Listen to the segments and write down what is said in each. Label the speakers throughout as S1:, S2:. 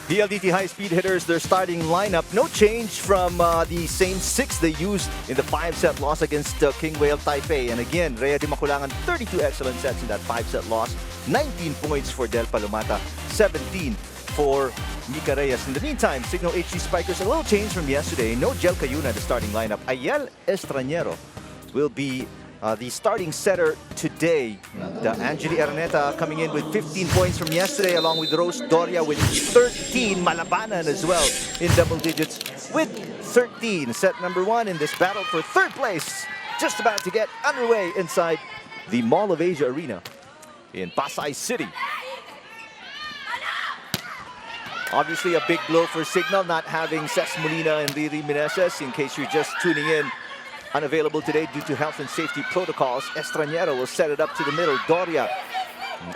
S1: PLDT high-speed hitters, their starting lineup, no change from the same 6 they used in the 5-set loss against PVL Taipei. And again, Rhea Di Maculangan, 32 excellent sets in that 5-set loss. 19 points for Del Palomata, 17 for Mika Reyes. In the meantime, Cignal HG Spikers, a little change from yesterday. No Jel Cayuna, the starting lineup. Ayel Estranero will be the starting setter today. The Angeli Araneta coming in with 15 points from yesterday, along with Rose Doria with 13. Malabanan as well in double digits with 13. Set number 1 in this battle for 3rd place. Just about to get underway inside the Mall of Asia Arena in Pasay City. Obviously a big blow for Cignal not having Ces Molina and Riri Meneses. In case you're just tuning in, unavailable today due to health and safety protocols. Estranero will set it up to the middle. Doria,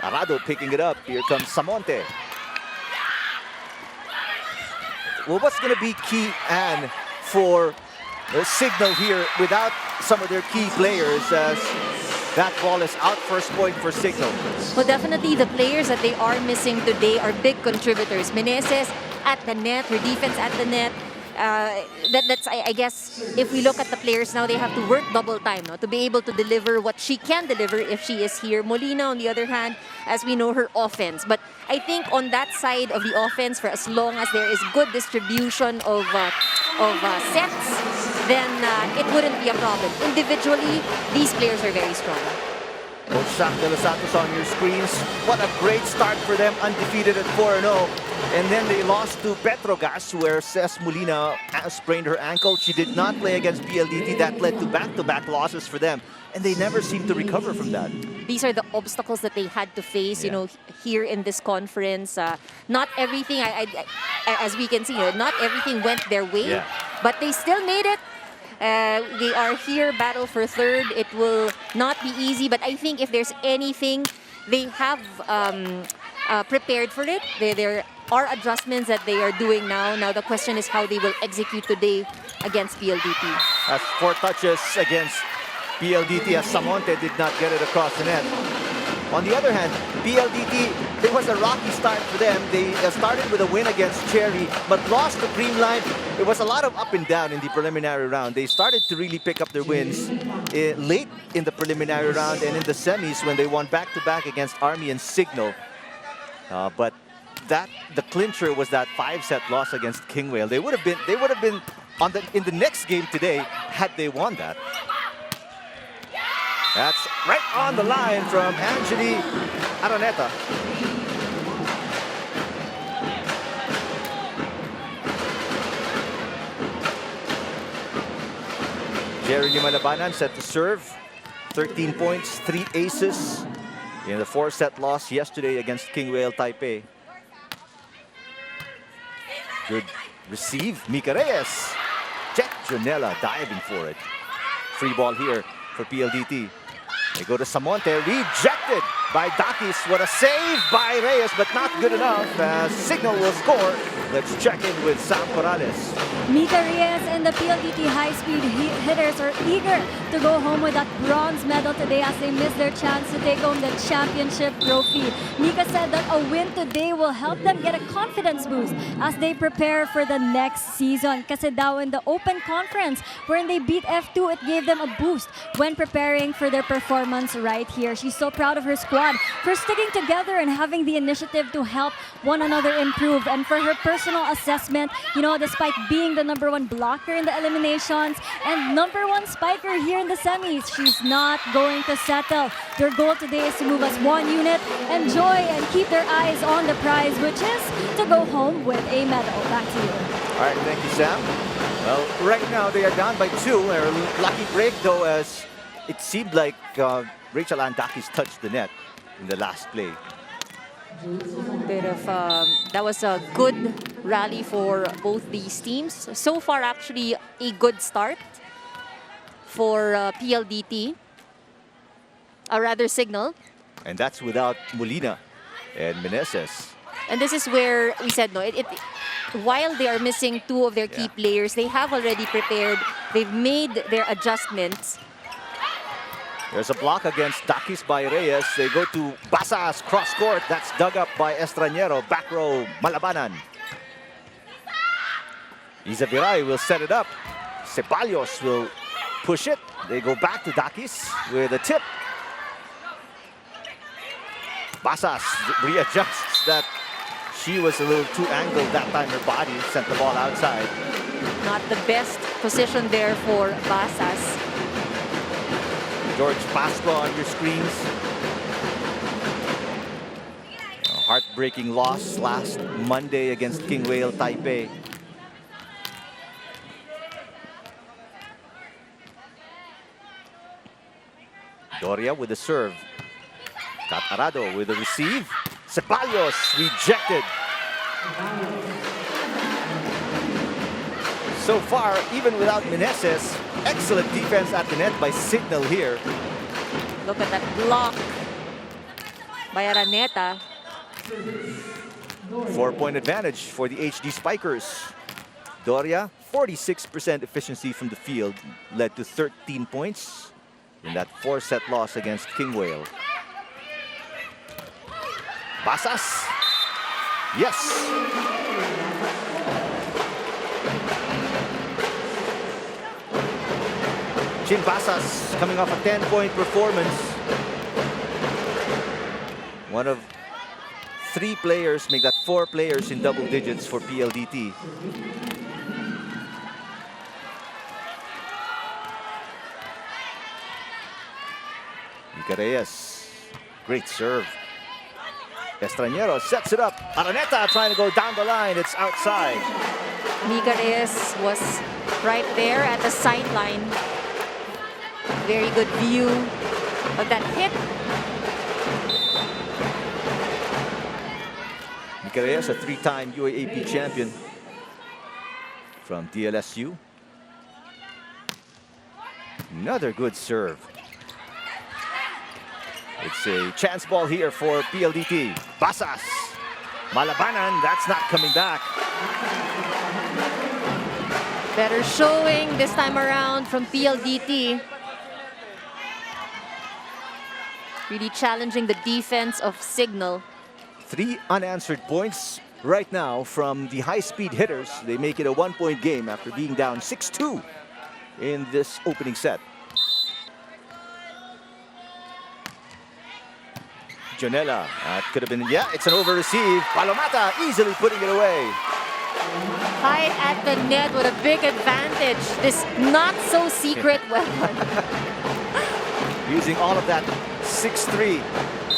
S1: Arado picking it up. Here comes Samonte. Well, what's going to be key, Anne, for Cignal here without some of their key players, as that ball is out, first point for Cignal?
S2: Well, definitely the players that they are missing today are big contributors. Meneses at the net, her defense at the net. That's I guess, if we look at the players now, they have to work double time, no, to be able to deliver what she can deliver if she is here. Molina, on the other hand, as we know, her offense. But I think on that side of the offense, for as long as there is good distribution of sets, then it wouldn't be a problem. Individually, these players are very strong.
S1: Coach Sam De Los Santos on your screens. What a great start for them, undefeated at 4-0. And then they lost to Petrogas, where Ces Molina sprained her ankle. She did not play against PLDT. That led to back-to-back losses for them. And they never seemed to recover from that.
S2: These are the obstacles that they had to face, you know, here in this conference. Not everything, as we can see, not everything went their way, but they still made it. They are here, battle for 3rd. It will not be easy, but I think if there's anything, they have prepared for it. There are adjustments that they are doing now. Now the question is how they will execute today against PLDT.
S1: That's 4 touches against PLDT, as Samonte did not get it across the net. On the other hand, PLDT, it was a rocky start for them. They started with a win against Cherry, but lost to Creamline. It was a lot of up and down in the preliminary round. They started to really pick up their wins late in the preliminary round and in the semis when they won back-to-back against Army and Cignal. But the clincher was that 5-set loss against Kingwale. They would have been in the next game today had they won that. That's right on the line from Angeli Araneta. Jerry Malabanan set to serve. 13 points, 3 aces in the 4-set loss yesterday against Kingwale Taipei. Good receive, Mika Reyes. Jet Jonella diving for it. Free ball here for PLDT. They go to Samonte, rejected by Dakis. What a save by Reyes, but not good enough. Cignal will score. Let's check in with Sam Corrales.
S3: Mika Reyes and the PLDT high-speed hitters are eager to go home with that bronze medal today as they miss their chance to take home the championship trophy. Mika said that a win today will help them get a confidence boost as they prepare for the next season. Kasi daw in the open conference, wherein they beat F2, it gave them a boost when preparing for their performance right here. She's so proud of her squad for sticking together and having the initiative to help one another improve. And for her personal assessment, you know, despite being the #1 blocker in the eliminations and #1 spiker here in the semis, she's not going to settle. Their goal today is to move as one unit, enjoy and keep their eyes on the prize, which is to go home with a medal. Back to you.
S1: All right, thank you, Sam. Well, right now they are down by 2. A lucky break, though, as it seemed like Rachel Andakis touched the net in the last play.
S2: Bit of that was a good rally for both these teams. So far, actually, a good start for PLDT, or rather Cignal.
S1: And that's without Molina and Meneses.
S2: And this is where we said, no, while they are missing 2 of their key players, they have already prepared. They've made their adjustments.
S1: There's a block against Dakis by Reyes. They go to Basas, cross court. That's dug up by Estranero. Back row, Malabanan. Izabiray will set it up. Ceballos will push it. They go back to Dakis with a tip. Basas readjusts that. She was a little too angled that time. Her body sent the ball outside.
S2: Not the best position there for Basas.
S1: George Pasqua on your screens. A heartbreaking loss last Monday against King Whale Taipei. Doria with the serve. Catarado with the receive. Ceballos rejected. So far, even without Meneses, excellent defense at the net by Cignal here.
S2: Look at that block by Araneta.
S1: 4-point advantage for the HD Spikers. Doria, 46% efficiency from the field, led to 13 points in that 4-set loss against King Whale. Basas. Yes. Chin Basas coming off a 10-point performance. One of 3 players, make that 4 players in double digits for PLDT. Mika Reyes, great serve. Estranero sets it up. Araneta trying to go down the line. It's outside.
S2: Mika Reyes was right there at the sideline. Very good view of that hit.
S1: Mika Reyes, a 3-time UAAP champion from DLSU. Another good serve. It's a chance ball here for PLDT. Basas. Malabanan, that's not coming back.
S2: Better showing this time around from PLDT. Really challenging the defense of Cignal.
S1: 3 unanswered points right now from the high-speed hitters. They make it a 1-point game after being down 6-2 in this opening set. Jonella, could have been, yeah, it's an over-receive. Palomata easily putting it away.
S2: High at the net with a big advantage. This not-so-secret weapon.
S1: Using all of that 6'3"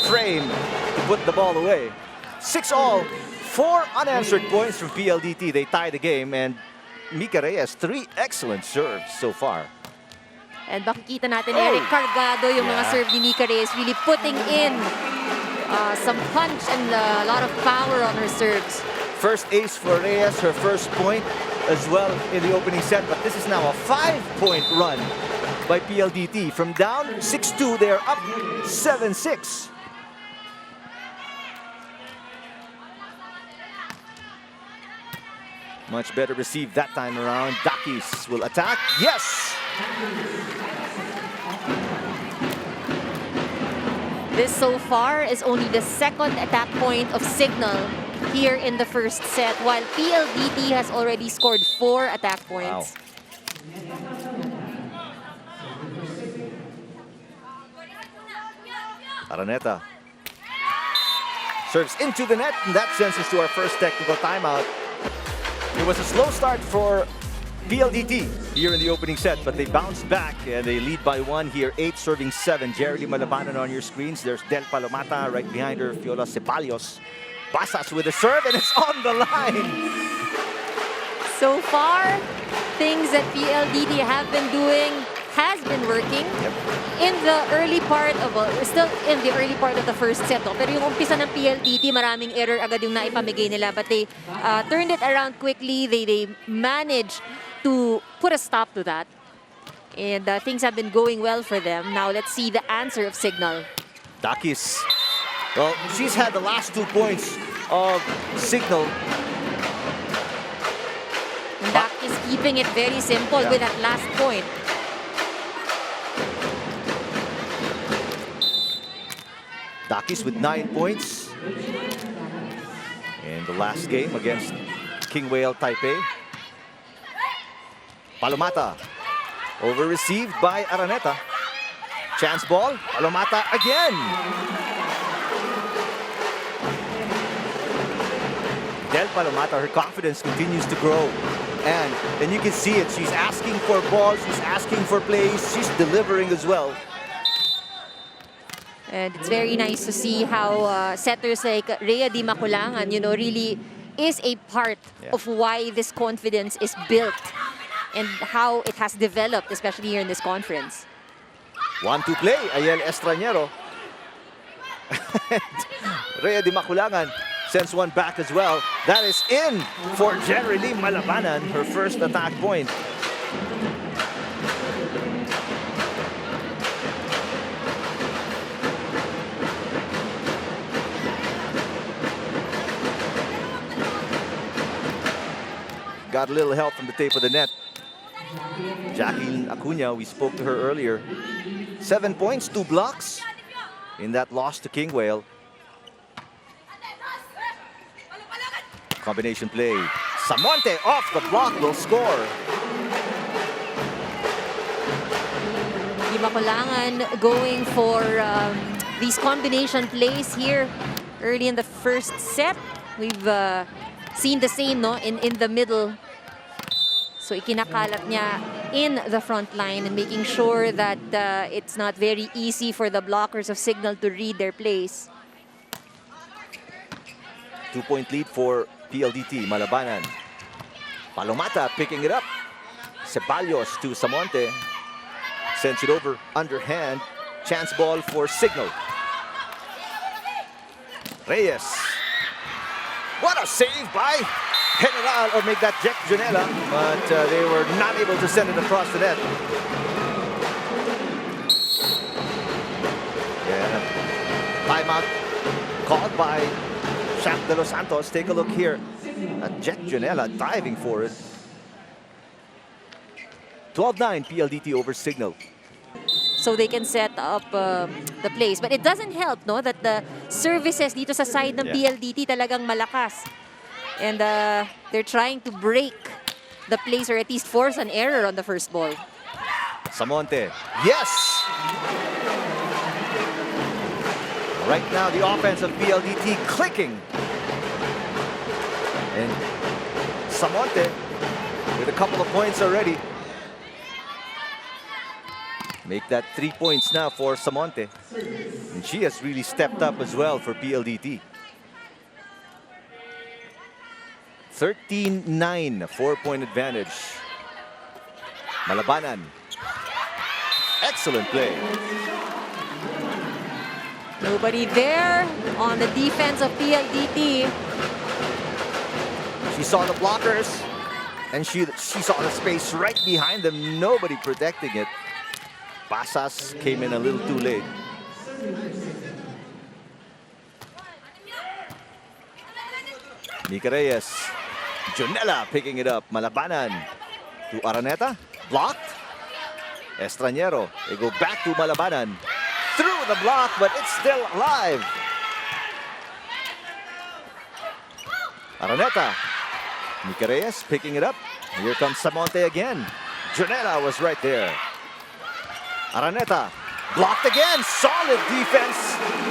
S1: frame to put the ball away. 6-all, 4 unanswered points from PLDT. They tie the game, and Mika Reyes, 3 excellent serves so far.
S2: And makikita natin Eric Cargado yung mga serve ni Mika Reyes, really putting in some punch and a lot of power on her serves.
S1: First ace for Reyes, her first point as well in the opening set, but this is now a 5-point run by PLDT. From down 6-2, they are up 7-6. Much better received that time around. Dakis will attack. Yes!
S2: This so far is only the second attack point of Cignal here in the first set, while PLDT has already scored 4 attack points.
S1: Wow. Araneta serves into the net, and that sends us to our first technical timeout. It was a slow start for PLDT here in the opening set, but they bounced back and they lead by 1 here, 8-7. Jerry Malabanan on your screens. There's Del Palomata right behind her, Fiola Ceballos. Basas with a serve, and it's on the line.
S2: So far, things that PLDT have been doing has been working. In the early part of, we're still in the early part of the first set. Pero yung umpisa ng PLDT, maraming error agad yung naipamigay nila. But they turned it around quickly. They managed to put a stop to that. And things have been going well for them. Now let's see the answer of Cignal.
S1: Dakis. Well, she's had the last 2 points of Cignal.
S2: And Dakis keeping it very simple with that last point.
S1: Dakis with 9 points in the last game against King Whale Taipei. Palomata. Over received by Araneta. Chance ball. Palomata again. Del Palomata, her confidence continues to grow. And you can see it. She's asking for balls. She's asking for plays. She's delivering as well.
S2: And it's very nice to see how setters like Rhea Di Maculangan, you know, really is a part of why this confidence is built and how it has developed, especially here in this conference.
S1: 1-2 play, Ayel Estrañero. Rhea Di Maculangan sends one back as well. That is in for Jerilyn Malabanan, her first attack point. Got a little help from the tape of the net. Jacqueline Acuna, we spoke to her earlier. 7 points, 2 blocks in that loss to King Whale. Combination play. Samonte off the block will score.
S2: Di Maculangan going for these combination plays here early in the first set. We've seen the same, no, in the middle. So ikinakalat niya in the front line and making sure that it's not very easy for the blockers of Cignal to read their plays.
S1: 2-point lead for PLDT, Malabanan. Palomata picking it up. Ceballos to Samonte. Sends it over underhand. Chance ball for Cignal. Reyes. What a save by General, or make that Jack Junela, but they were not able to send it across the net. Yeah. Timeout called by Shaq de los Santos. Take a look here at Jack Junela diving for it. 12-9 PLDT over Cignal.
S2: So they can set up the plays. But it doesn't help, no, that the services dito sa side ng PLDT talagang malakas. And they're trying to break the plays or at least force an error on the first ball.
S1: Samonte, yes! Right now, the offense of PLDT clicking. And Samonte with a couple of points already. Make that 3 points now for Samonte. And she has really stepped up as well for PLDT. 13-9, 4-point advantage. Malabanan. Excellent play.
S2: Nobody there on the defense of PLDT.
S1: She saw the blockers and she saw the space right behind them. Nobody protecting it. Pasas came in a little too late. Nika Reyes. Junela picking it up. Malabanan to Araneta. Blocked. Estrañero. They go back to Malabanan. Through the block, but it's still alive. Araneta. Nika Reyes picking it up. Here comes Samonte again. Junela was right there. Araneta. Blocked again. Solid defense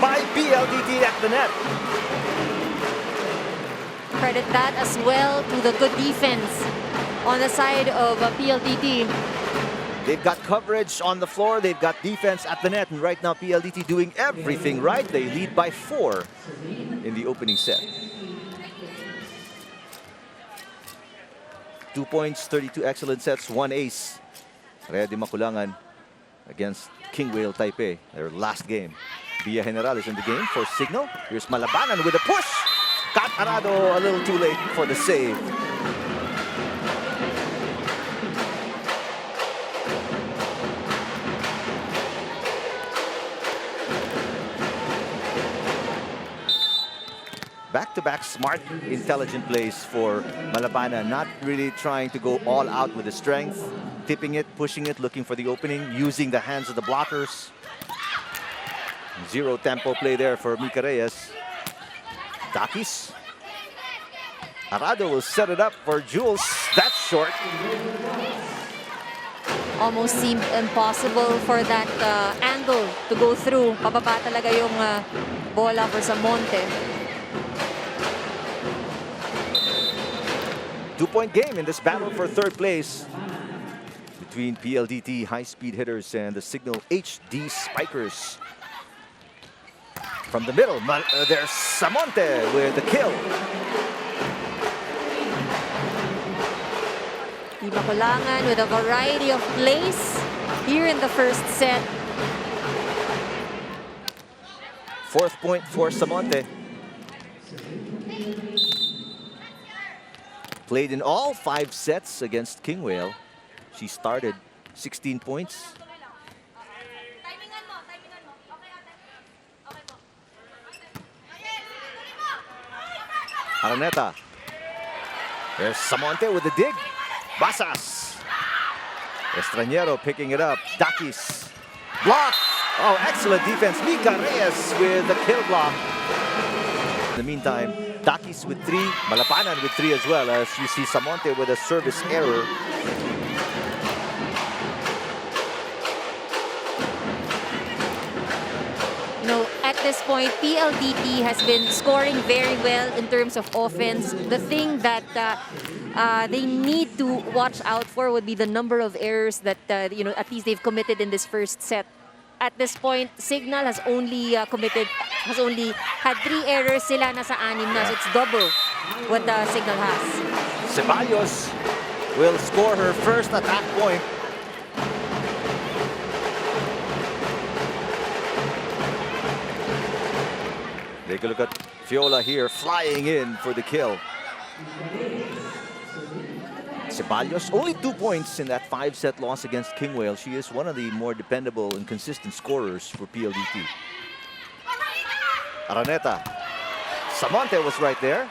S1: by PLDT at the net.
S2: Credit that as well to the good defense on the side of PLDT.
S1: They've got coverage on the floor. They've got defense at the net. And right now, PLDT doing everything right. They lead by 4 in the opening set. 2 points, 32 excellent sets, 1 ace. Rhea Di Maculangan against King Whale Taipei, their last game. Villa General is in the game for Cignal. Here's Malabanan with a push. Got Arado a little too late for the save. Back-to-back smart, intelligent plays for Malabanan. Not really trying to go all out with the strength. Tipping it, pushing it, looking for the opening, using the hands of the blockers. Zero tempo play there for Nika Reyes. Takis. Arado will set it up for Jules. That's short.
S2: almost seemed impossible for that angle to go through. Pababa talaga yung bola for Samonte.
S1: 2-point game in this battle for third place between PLDT high-speed hitters and the Cignal HD spikers. From the middle, there's Samonte with the kill.
S2: Ibakulangan with a variety of plays here in the first set.
S1: Fourth point for Samonte. Played in all 5 sets against King Whale. She started 16 points. Araneta. There's Samonte with the dig. Basas. Estranero picking it up. Dakis. Block. Oh, excellent defense. Mika Reyes with the kill block. In the meantime, Dakis with 3. Malapanan with 3 as well, as you see Samonte with a service error.
S2: You know, at this point, PLDT has been scoring very well in terms of offense. The thing that they need to watch out for would be the number of errors that, you know, at least they've committed in this first set. At this point, Cignal has only had 3 errors. Sila nasa 6 na, so it's double what Cignal has.
S1: Ceballos will score her first attack point. Take a look at Fiola here, flying in for the kill. Ceballos, only 2 points in that 5-set loss against King Whale. She is one of the more dependable and consistent scorers for PLDT. Araneta. Samonte was right there.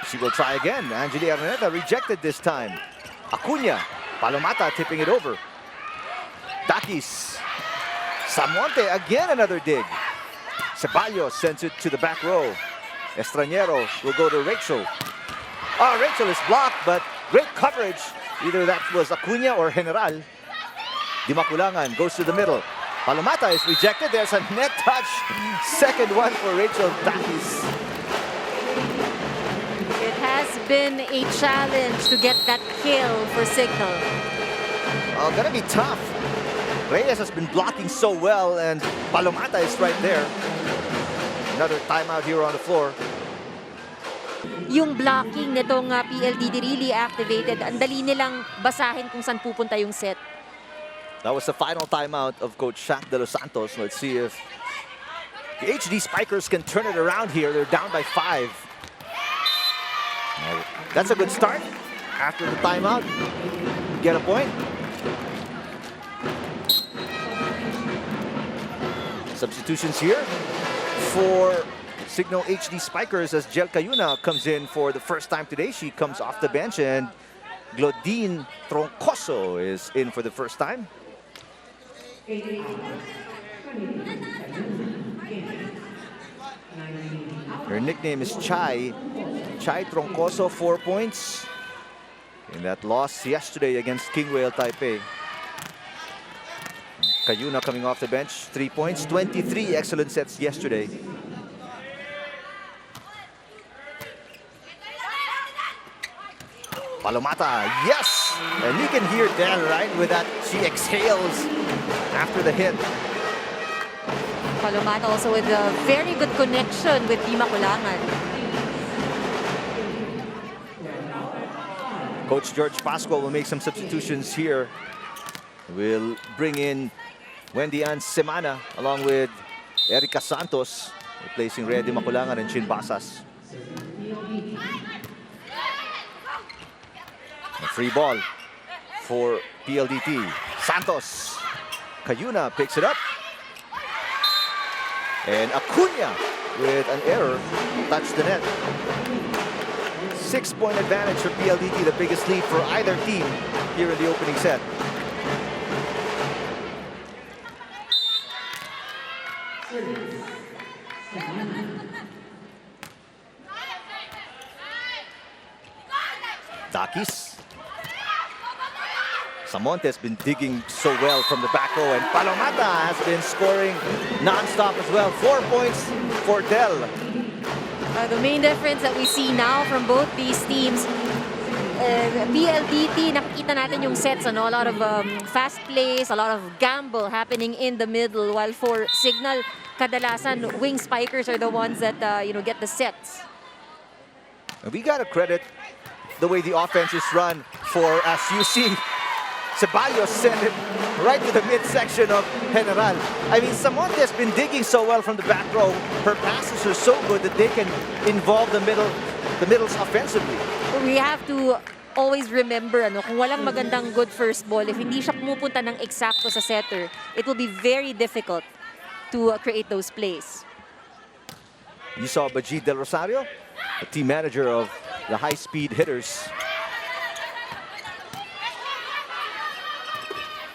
S1: She will try again. Angeli Araneta rejected this time. Acuna. Palomata tipping it over. Dakis. Samonte again, another dig. Ceballos sends it to the back row. Estranero will go to Rachel. Oh, Rachel is blocked, but great coverage. Either that was Acuna or General. Dimakulangan goes to the middle. Palomata is rejected. There's a net touch. Second one for Rachel Dakis.
S2: It has been a challenge to get that kill for Cignal.
S1: Oh, gonna be tough. Reyes has been blocking so well, and Palomata is right there. Another timeout here on the floor.
S2: Yung blocking nitong PLDT really activated. Ang dali nilang basahin kung saan pupunta yung set.
S1: That was the final timeout of Coach Shaq de los Santos. Let's see if the HD Spikers can turn it around here. They're down by 5. That's a good start. After the timeout, get a point. Substitutions here for Cignal HD Spikers as Jel Cayuna comes in for the first time today. She comes off the bench, and Glodine Troncoso is in for the first time. Her nickname is Chai. Chai Troncoso, 4 points in that loss yesterday against King Whale Taipei. Cayuna coming off the bench, 3 points, 23 excellent sets yesterday. Palomata, yes! And you can hear Del, right, with that, she exhales after the hit.
S2: Palomata also with a very good connection with Dimakulangan.
S1: Coach George Pascual will make some substitutions here. We'll bring in Wendy Ann Semana along with Erica Santos, replacing Rhea Dimakulangan and Chin Basas. A free ball for PLDT. Santos. Cayuna picks it up. And Acuna with an error touched the net. 6-point advantage for PLDT, the biggest lead for either team here in the opening set. Dakis. Samonte has been digging so well from the back row, and Palomata has been scoring non-stop as well. 4 points for Del.
S2: The main difference that we see now from both these teams, PLDT, nakikita natin yung sets, ano? A lot of fast plays, a lot of gamble happening in the middle, while for Cignal, kadalasan, wing spikers are the ones that get the sets.
S1: And we got to credit the way the offense is run for, as you see, Ceballos sent it right to the midsection of General. I mean, Samonte has been digging so well from the back row. Her passes are so good that they can involve the middles offensively.
S2: We have to always remember, kung walang magandang good first ball, if hindi siya pumupunta ng eksakto sa setter, it will be very difficult to create those plays.
S1: You saw Bajid Del Rosario, the team manager of the high-speed hitters.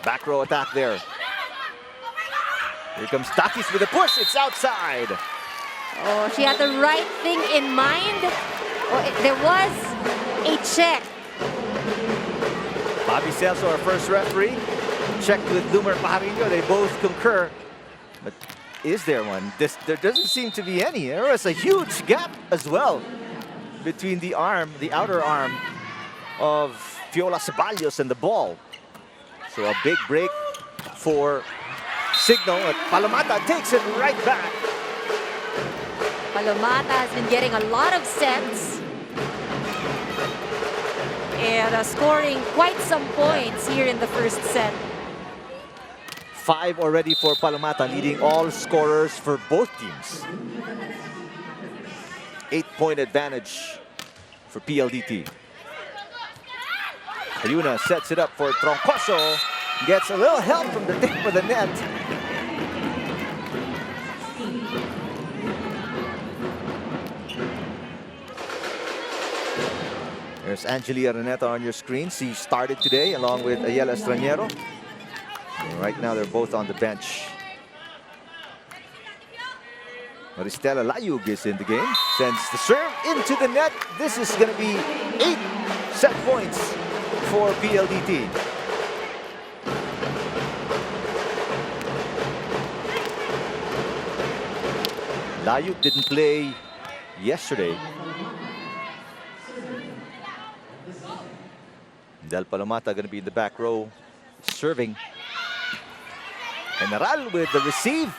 S1: Back row attack there. Here comes Takis with a push. It's outside.
S2: Oh, she had the right thing in mind. There was a check.
S1: Bobby Celso, our first referee, checked with Lumer Pajarillo. They both concur. But is there one? There doesn't seem to be any. There was a huge gap as well between the outer arm of Fiola Ceballos and the ball. So a big break for Cignal. Palomata takes it right back.
S2: Palomata has been getting a lot of sets and scoring quite some points here in the first set.
S1: 5 already for Palomata, leading all scorers for both teams. 8-point advantage for PLDT. Ayuna sets it up for Troncoso. Gets a little help from the tip of the net. There's Angelia Reneta on your screen. She started today along with Ayala Estraniero. And right now they're both on the bench. Maristela Layug is in the game. Sends the serve into the net. This is going to be 8 set points for PLDT. Layug didn't play yesterday. Del Palomata going to be in the back row, serving. General with the receive.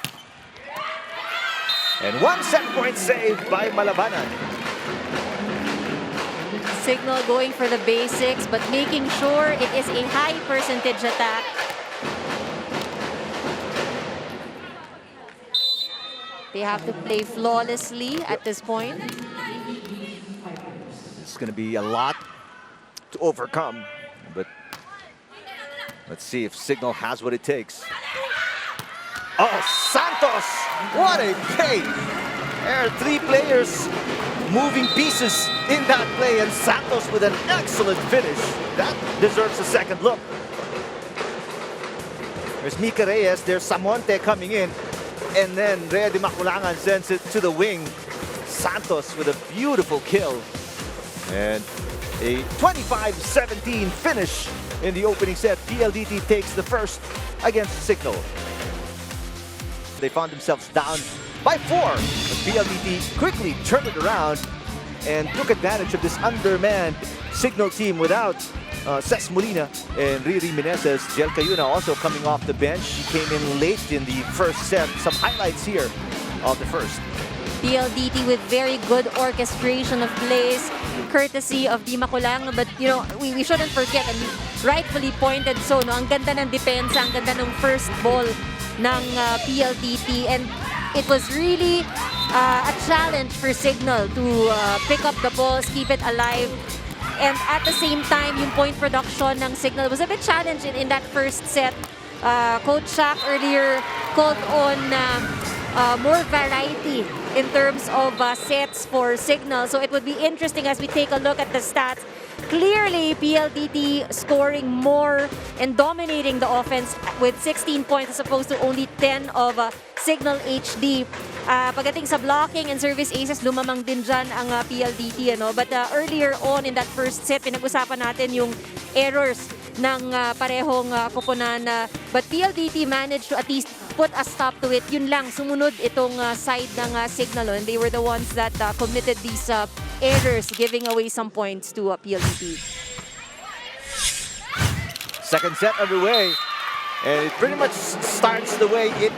S1: And 1 set point save by Malabanan.
S2: Cignal going for the basics, but making sure it is a high percentage attack. They have to play flawlessly at this point.
S1: It's going to be a lot to overcome, but let's see if Cignal has what it takes. Oh, Santos! What a play! There are 3 players moving pieces in that play, and Santos with an excellent finish. That deserves a second look. There's Mika Reyes, there's Samonte coming in, and then Rhea Di Maculangan sends it to the wing. Santos with a beautiful kill. And a 25-17 finish in the opening set. PLDT takes the first against Cignal. They found themselves down by 4. But PLDT quickly turned it around and took advantage of this undermanned Cignal team without Ces Molina and Riri Meneses. Jel Cayuna also coming off the bench. She came in late in the first set. Some highlights here of the first.
S2: PLDT with very good orchestration of plays, courtesy of Di Maculangan. But we shouldn't forget, and rightfully pointed so, ang ganda ng depensa, ang ganda ng first ball ng PLDT, and it was really a challenge for Cignal to pick up the balls, keep it alive. And at the same time, yung point production ng Cignal was a bit challenging in that first set. Coach Shaq earlier called on more variety in terms of sets for Cignal. So it would be interesting as we take a look at the stats. Clearly, PLDT scoring more and dominating the offense with 16 points as opposed to only 10 of Cignal HD. Pagdating sa blocking and service aces, lumamang din dyan ang PLDT. But earlier on in that first set, pinag-usapan natin yung errors ng parehong koponan. But PLDT managed to at least put a stop to it. Yun lang, sumunod itong side ng Cignal, and they were the ones that committed these errors, giving away some points to PLDT.
S1: Second set underway, and it pretty much starts the way it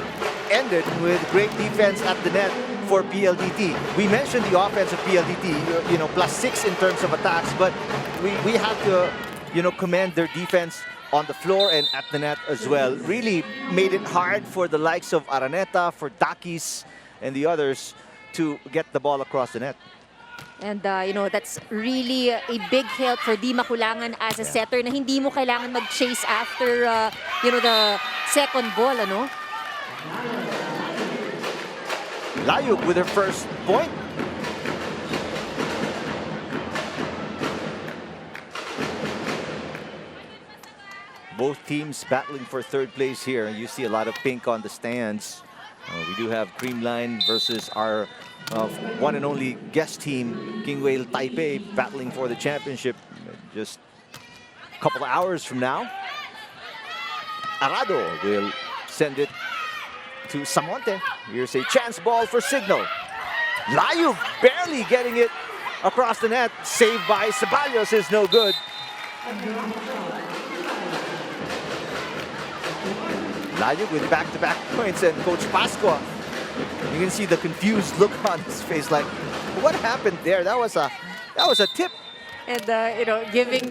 S1: ended, with great defense at the net for PLDT. We mentioned the offense of PLDT, you know, +6 in terms of attacks, but we have to, you know, commend their defense on the floor and at the net as well. Really made it hard for the likes of Araneta, for Dakis, and the others to get the ball across the net.
S2: And you know, that's really a big help for Di Makulangan as a setter, na hindi mo kailangan mag-chase after you know, the second ball, ano?
S1: Layuk with her first point. Both teams battling for third place here. You see a lot of pink on the stands. We do have Creamline versus our one and only guest team, King Whale Taipei, battling for the championship just a couple of hours from now. Arado will send it to Samonte. Here's a chance ball for Cignal. Layu barely getting it across the net. Saved by Ceballos is no good. Layu with back-to-back points, and Coach Pascua, you can see the confused look on his face, like, what happened there? That was a tip.
S2: And you know, giving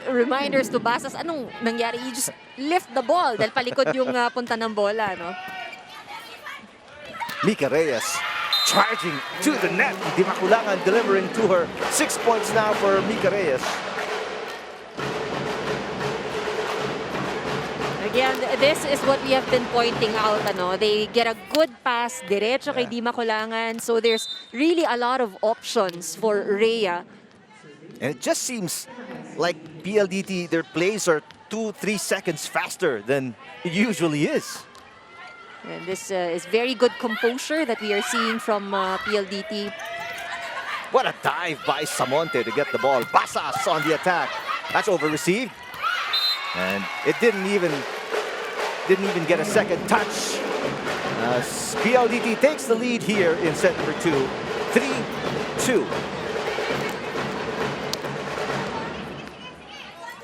S2: reminders to Basas, anong nangyari? You just lift the ball dahil palikod yung punta ng bola, no?
S1: Mika Reyes charging to the net. Di Makulangan delivering to her. 6 points now for Mika Reyes.
S2: Again, this is what we have been pointing out, ano? They get a good pass diretso kay Di Makulangan, so there's really a lot of options for Rhea.
S1: And it just seems like PLDT, their plays are 2-3 seconds faster than it usually is.
S2: And this is very good composure that we are seeing from PLDT.
S1: What a dive by Samonte to get the ball. Basas on the attack. That's over-received. And it didn't even get a second touch. PLDT takes the lead here in set number 2. 3-2.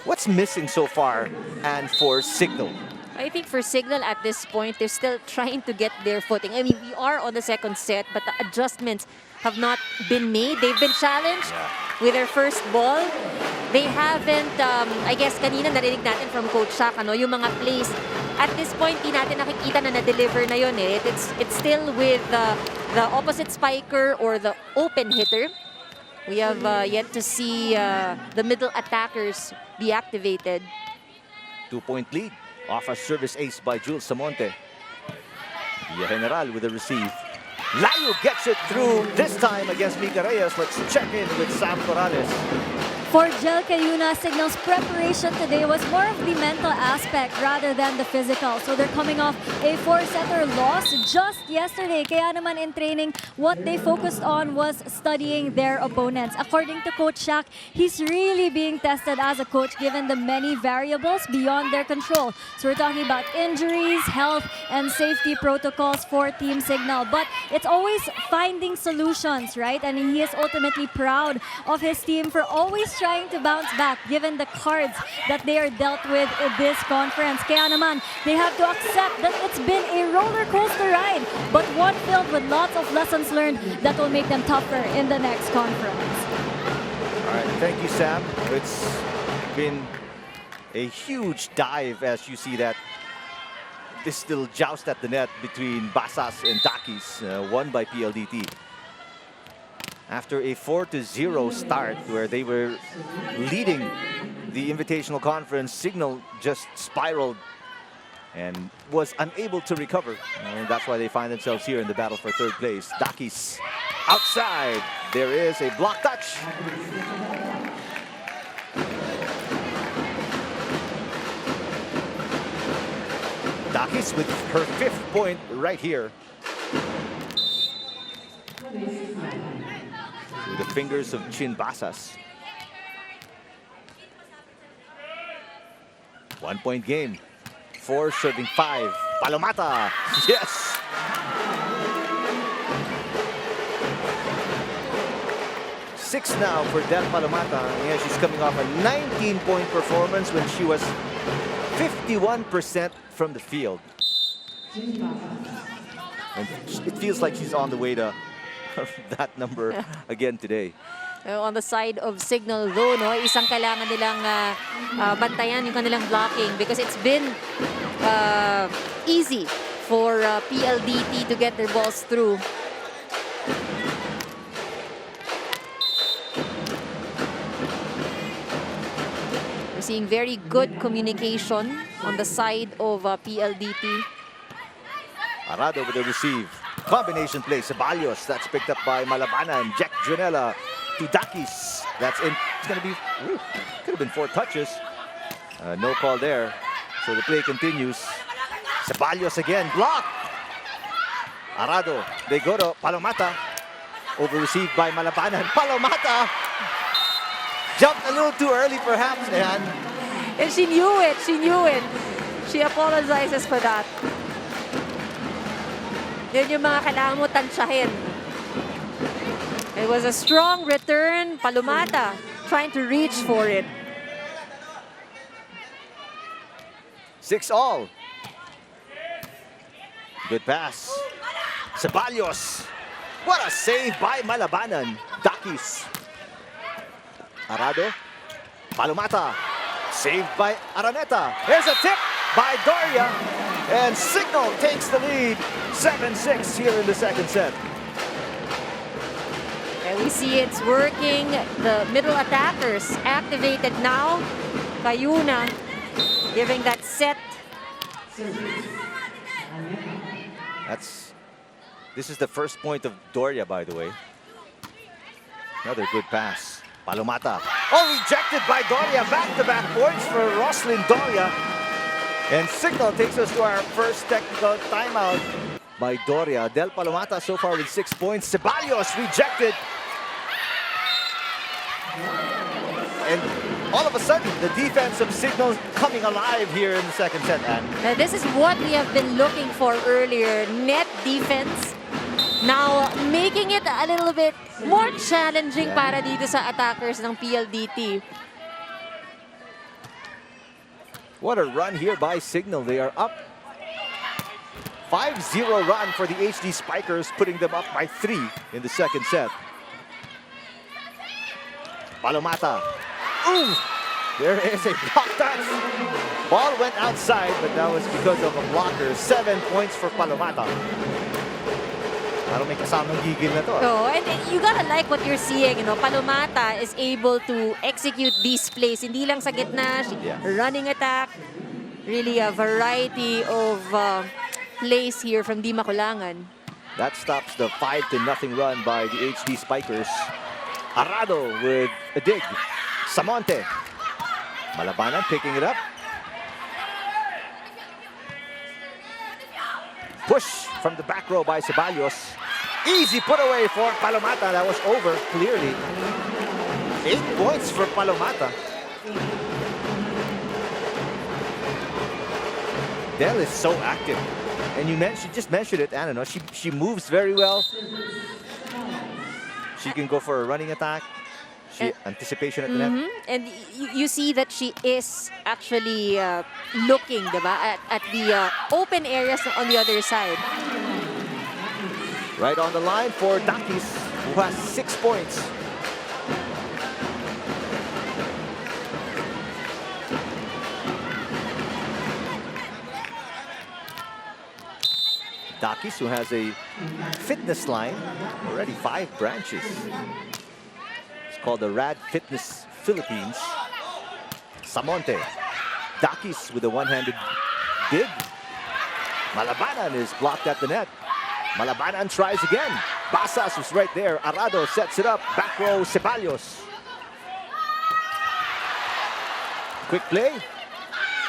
S1: What's missing so far, and for Cignal?
S2: I think for Cignal at this point, they're still trying to get their footing. I mean, we are on the second set, but the adjustments have not been made. They've been challenged with their first ball. They haven't, I guess, kanina narinig natin from Coach Shaq, ano, yung mga plays. At this point, di natin nakikita na na-deliver na yun. Eh. It's still with the opposite spiker or the open hitter. We have yet to see the middle attackers be activated.
S1: 2-point lead off a service ace by Jules Samonte. Villa General with a receive. Layu gets it through this time against Mika Reyes. Let's check in with Sam Corrales.
S3: For Jel Cayuna, Cignal's preparation today was more of the mental aspect rather than the physical. So they're coming off a 4-setter loss just yesterday. Kaya naman in training, what they focused on was studying their opponents. According to Coach Shaq, he's really being tested as a coach given the many variables beyond their control. So we're talking about injuries, health, and safety protocols for Team Cignal. But it's always finding solutions, right? And he is ultimately proud of his team for always trying to bounce back given the cards that they are dealt with in this conference. Kaya naman, they have to accept that it's been a roller coaster ride, but one filled with lots of lessons learned that will make them tougher in the next conference.
S1: All right, thank you, Sam. It's been a huge dive as you see that this still joust at the net between Basas and Dakis, won by PLDT. After a 4-0 start where they were leading the Invitational Conference, Cignal just spiraled and was unable to recover. And that's why they find themselves here in the battle for third place. Dakis outside. There is a block touch. Dakis with her 5th point right here. With the fingers of Chin Basas. 1-point game. 4 serving 5. Palomata. Yes. Six now for Del Palomata. Yeah, she's coming off a 19-point performance when she was 51% from the field. And it feels like she's on the way to that number again today.
S2: On the side of Cignal though, no, isang kailangan nilang bantayan yung kanilang blocking because it's been easy for PLDT to get their balls through. We're seeing very good communication on the side of PLDT.
S1: Arado with the receive. Combination play. Ceballos. That's picked up by Malabanan. Jack Junella to Dakis. That's in. It's going to be. Ooh, could have been 4 touches. No call there. So the play continues. Ceballos again. Block. Arado. They go to Palomata. Over received by Malabanan. Palomata jumped a little too early perhaps.
S2: And she knew it. She knew it. She apologizes for that. Yun yung mga kailangan mo tansyahin. It was a strong return. Palomata trying to reach for it.
S1: 6-all. Good pass. Ceballos. What a save by Malabanan. Dakis. Arado. Palomata. Saved by Araneta. Here's a tip by Doria. And Cignal takes the lead. 7-6 here in the second set.
S2: And we see it's working. The middle attackers activated now. Cayuna giving that set.
S1: This is the first point of Doria, by the way. Another good pass. Palomata. Oh, rejected by Doria. Back-to-back points for Roslyn Doria. And Cignal takes us to our first technical timeout by Doria. Del Palomata so far with 6 points. Ceballos rejected. And all of a sudden, the defense of Cignal coming alive here in the second set. And
S2: Now, this is what we have been looking for earlier. Net defense. Now, making it a little bit more challenging para dito sa attackers ng PLDT.
S1: what a run here by Cignal. They are up. 5-0 run for the HD Spikers, putting them up by 3 in the second set. Palomata. Ooh! There is a block touch. Ball went outside, but that was because of a blocker. 7 points for Palomata. Parang may kasamang gigil na to.
S2: So, and you gotta like what you're seeing, you know. Palomata is able to execute these plays. Hindi lang sa gitna, running attack. Really a variety of plays here from Di Makulangan.
S1: That stops the 5-0 run by the HD Spikers. Arado with a dig. Samonte. Malabanan picking it up. Push from the back row by Ceballos. Easy put away for Palomata. That was over clearly. 8 points for Palomata. Del is so active. And you just mentioned it, Anna. No? She moves very well. She can go for a running attack. Anticipation at the net.
S2: And you see that she is actually looking, diba, at the open areas on the other side.
S1: Right on the line for Dakis, who has 6 points. Dakis, who has a fitness line, already 5 branches. It's called the Rad Fitness Philippines. Samonte. Dakis with a one-handed dig. Malabanan is blocked at the net. Malabanan tries again. Basas was right there. Arado sets it up. Back row, Ceballos. Quick play.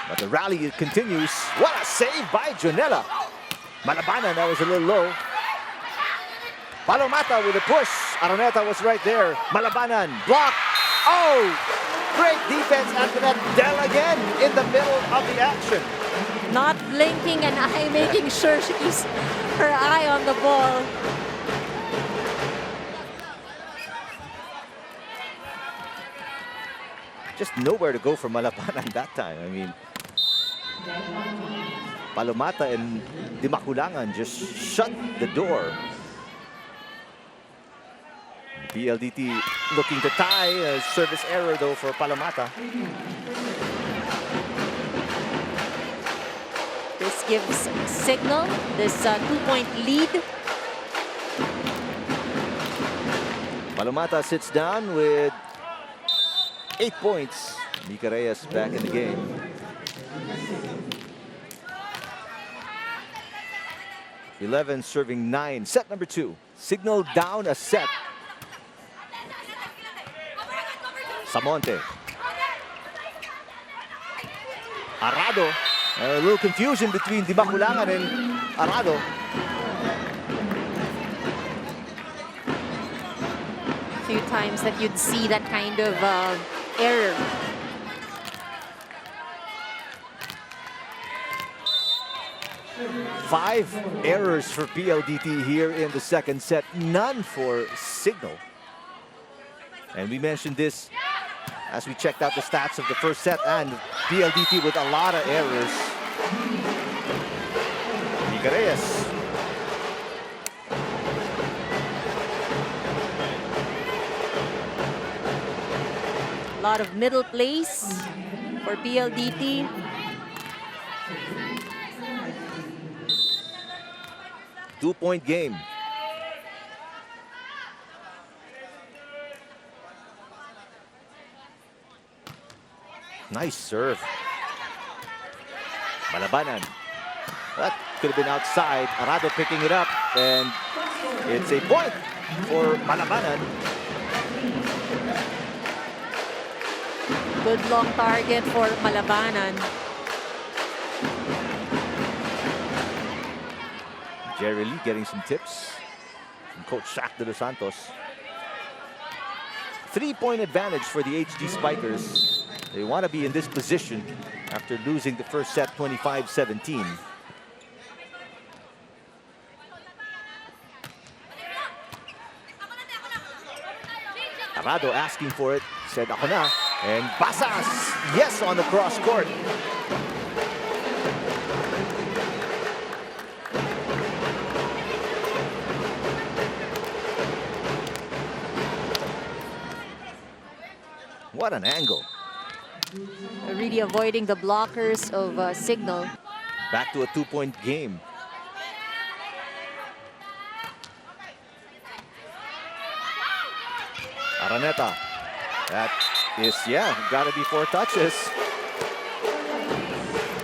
S1: But the rally continues. What a save by Junella. Malabanan, that was a little low. Palomata with a push. Araneta was right there. Malabanan, block. Oh! Great defense at the net. Del again in the middle of the action.
S2: Not blinking an eye, making sure she keeps her eye on the ball.
S1: Just nowhere to go for Malabanan that time. I mean, Palomata and Dimakulangan just shut the door. PLDT looking to tie. A service error though for Palomata.
S2: This gives Cignal this 2-point lead.
S1: Palomata sits down with 8 points. Mika Reyes back in the game. Eleven serving 9. Set number 2. Cignal down a set. Samonte. Arado. A little confusion between Dimakulangan and Arado.
S2: Few times that you'd see that kind of error.
S1: Five errors for PLDT here in the second set. None for Cignal. And we mentioned this as we checked out the stats of the first set, and PLDT with a lot of errors. Mika Reyes.
S2: A lot of middle plays for PLDT.
S1: Two-point game. Nice serve. Malabanan. That could have been outside. Arado picking it up, and it's a point for Malabanan.
S2: Good long target for Malabanan.
S1: Jerry Lee getting some tips from Coach Shaq de los Santos. 3-point advantage for the HD Spikers. They want to be in this position after losing the first set 25-17. Arado asking for it, said ako na, and Basas, yes, on the cross court. What an angle.
S2: Really avoiding the blockers of Cignal.
S1: Back to a 2-point game. Araneta. That is, yeah, gotta be 4 touches.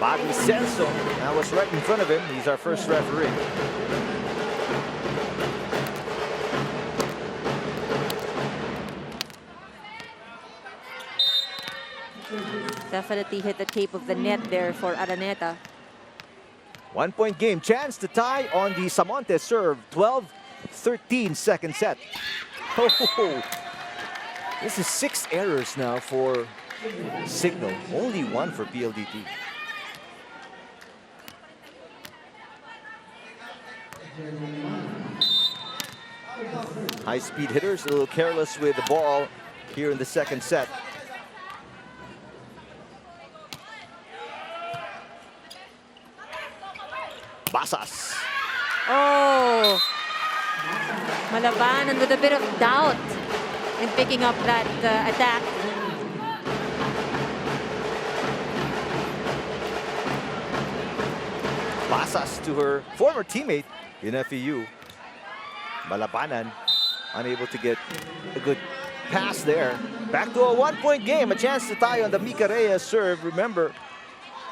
S1: Bobby Celso. That was right in front of him. He's our first referee.
S2: Definitely hit the tape of the net there for Araneta.
S1: 1-point game. Chance to tie on the Samonte serve. 12-13 second set. Oh, this is 6 errors now for Cignal. Only 1 for PLDT. High-speed hitters, a little careless with the ball here in the second set. Basas.
S2: Oh! Malabanan with a bit of doubt in picking up that attack.
S1: Basas to her former teammate in FEU. Malabanan unable to get a good pass there. Back to a 1-point game. A chance to tie on the Mika Reyes serve. Remember,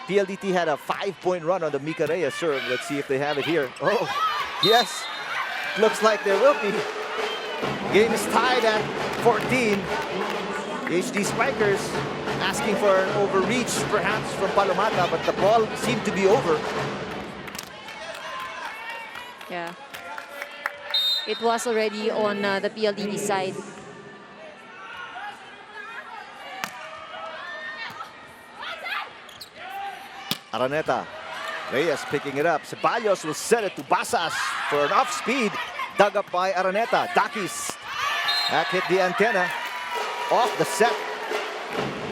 S1: PLDT had a 5-point run on the Mika Reyes serve. Let's see if they have it here. Oh, yes. Looks like there will be. Game is tied at 14. HD Spikers asking for an overreach perhaps from Palomata, but the ball seemed to be over.
S2: Yeah. It was already on the PLDT side.
S1: Araneta. Reyes picking it up. Ceballos will set it to Basas for an off-speed. Dug up by Araneta. Dakis. That hit the antenna. Off the set.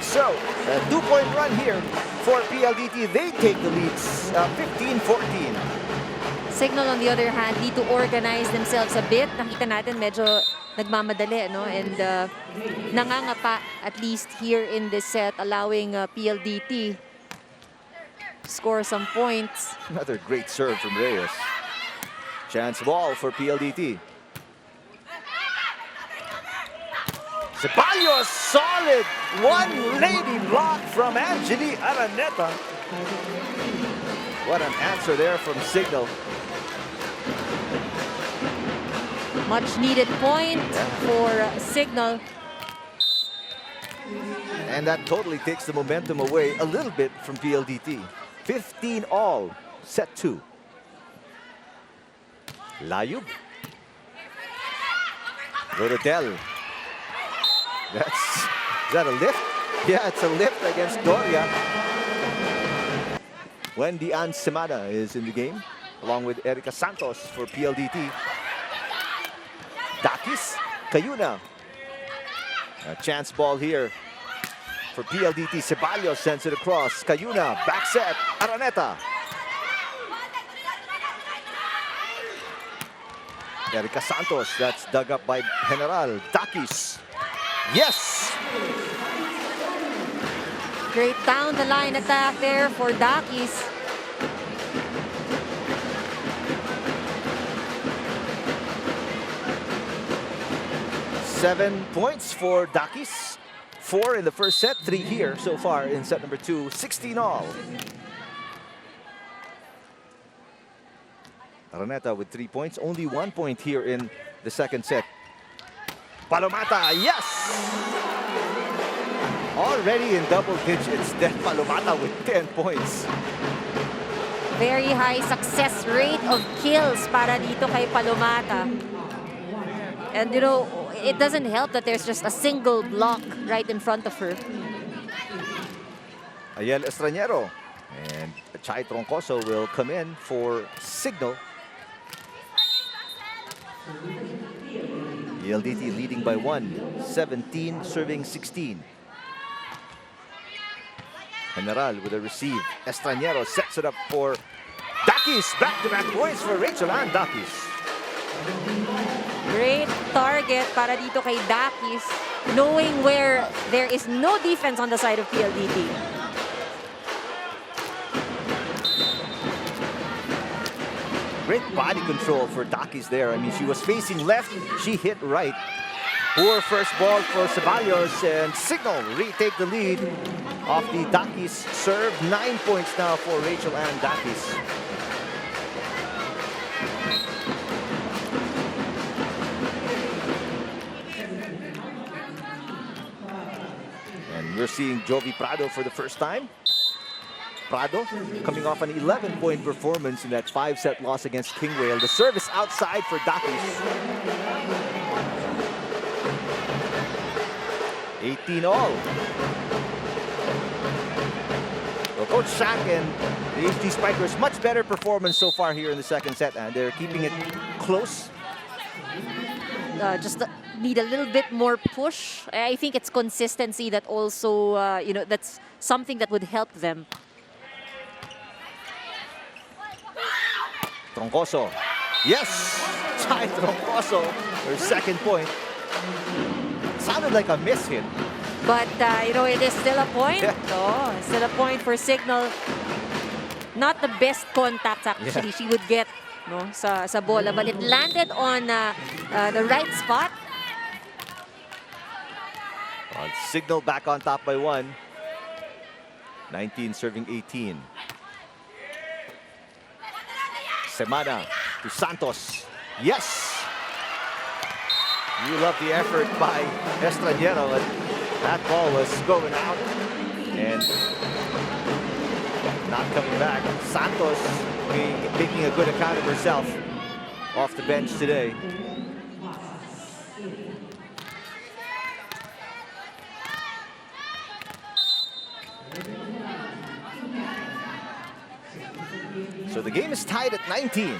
S1: So, a 2-point run here for PLDT. They take the leads, 15-14.
S2: Cignal, on the other hand, need to organize themselves a bit. Nakita natin medyo nagmamadali, no? And nangangapa, at least here in this set, allowing PLDT to score some points.
S1: Another great serve from Reyes. Chance ball for PLDT. Ceballos, solid one-lady block from Angeli Araneta. What an answer there from Cignal.
S2: Much needed point for Cignal.
S1: And that totally takes the momentum away a little bit from PLDT. 15 all, set 2. Layub. Rodel. Is that a lift? Yeah, it's a lift against Doria. Wendy Ann Semana is in the game, along with Erica Santos for PLDT. Dakis, Cayuna. A chance ball here for PLDT. Ceballos sends it across. Cayuna, back set, Araneta. Erica Santos, that's dug up by General. Dakis. Yes!
S2: Great down the line attack there for Dakis.
S1: Seven points for Dakis. 4 in the first set, 3 here so far in set number 2. 16 all. Araneta with 3 points. Only 1 point here in the second set. Palomata, yes! Already in double digits, then Palomata with 10 points.
S2: Very high success rate of kills para dito kay Palomata. And you know, it doesn't help that there's just a single block right in front of her.
S1: Ayel Estranero and Chai Troncoso will come in for Cignal. PLDT leading by 1, 17 serving 16. General with a receive. Estranero sets it up for Dakis. Back-to-back points for Rachel Ann Dakis.
S2: Great target para dito kay Dakis, knowing where there is no defense on the side of PLDT.
S1: Great body control for Dakis there. I mean, she was facing left, she hit right. Poor first ball for Ceballos, and Cignal retake the lead off the Dakis serve. 9 points now for Rachel Ann Dakis. And we're seeing Jovi Prado for the first time. Prado coming off an 11-point performance in that 5-set loss against King Whale. The service outside for Dakis. 18 all. Well, Coach Shaq and the HD Spikers, much better performance so far here in the second set, and they're keeping it close.
S2: Just need a little bit more push. I think it's consistency that also, you know, that's something that would help them.
S1: Troncoso. Yes! Chai Troncoso, her second point. Sounded like a miss hit.
S2: But, you know, it is still a point.
S1: Yeah.
S2: Oh, still a point for Cignal. Not the best contact, actually, she would get, no, sa bola. But it landed on the right spot.
S1: Cignal back on top by 1. 19 serving 18. Semana to Santos. Yes! You love the effort by Estranero, and that ball was going out and not coming back. Santos taking a good account of herself off the bench today. So the game is tied at 19.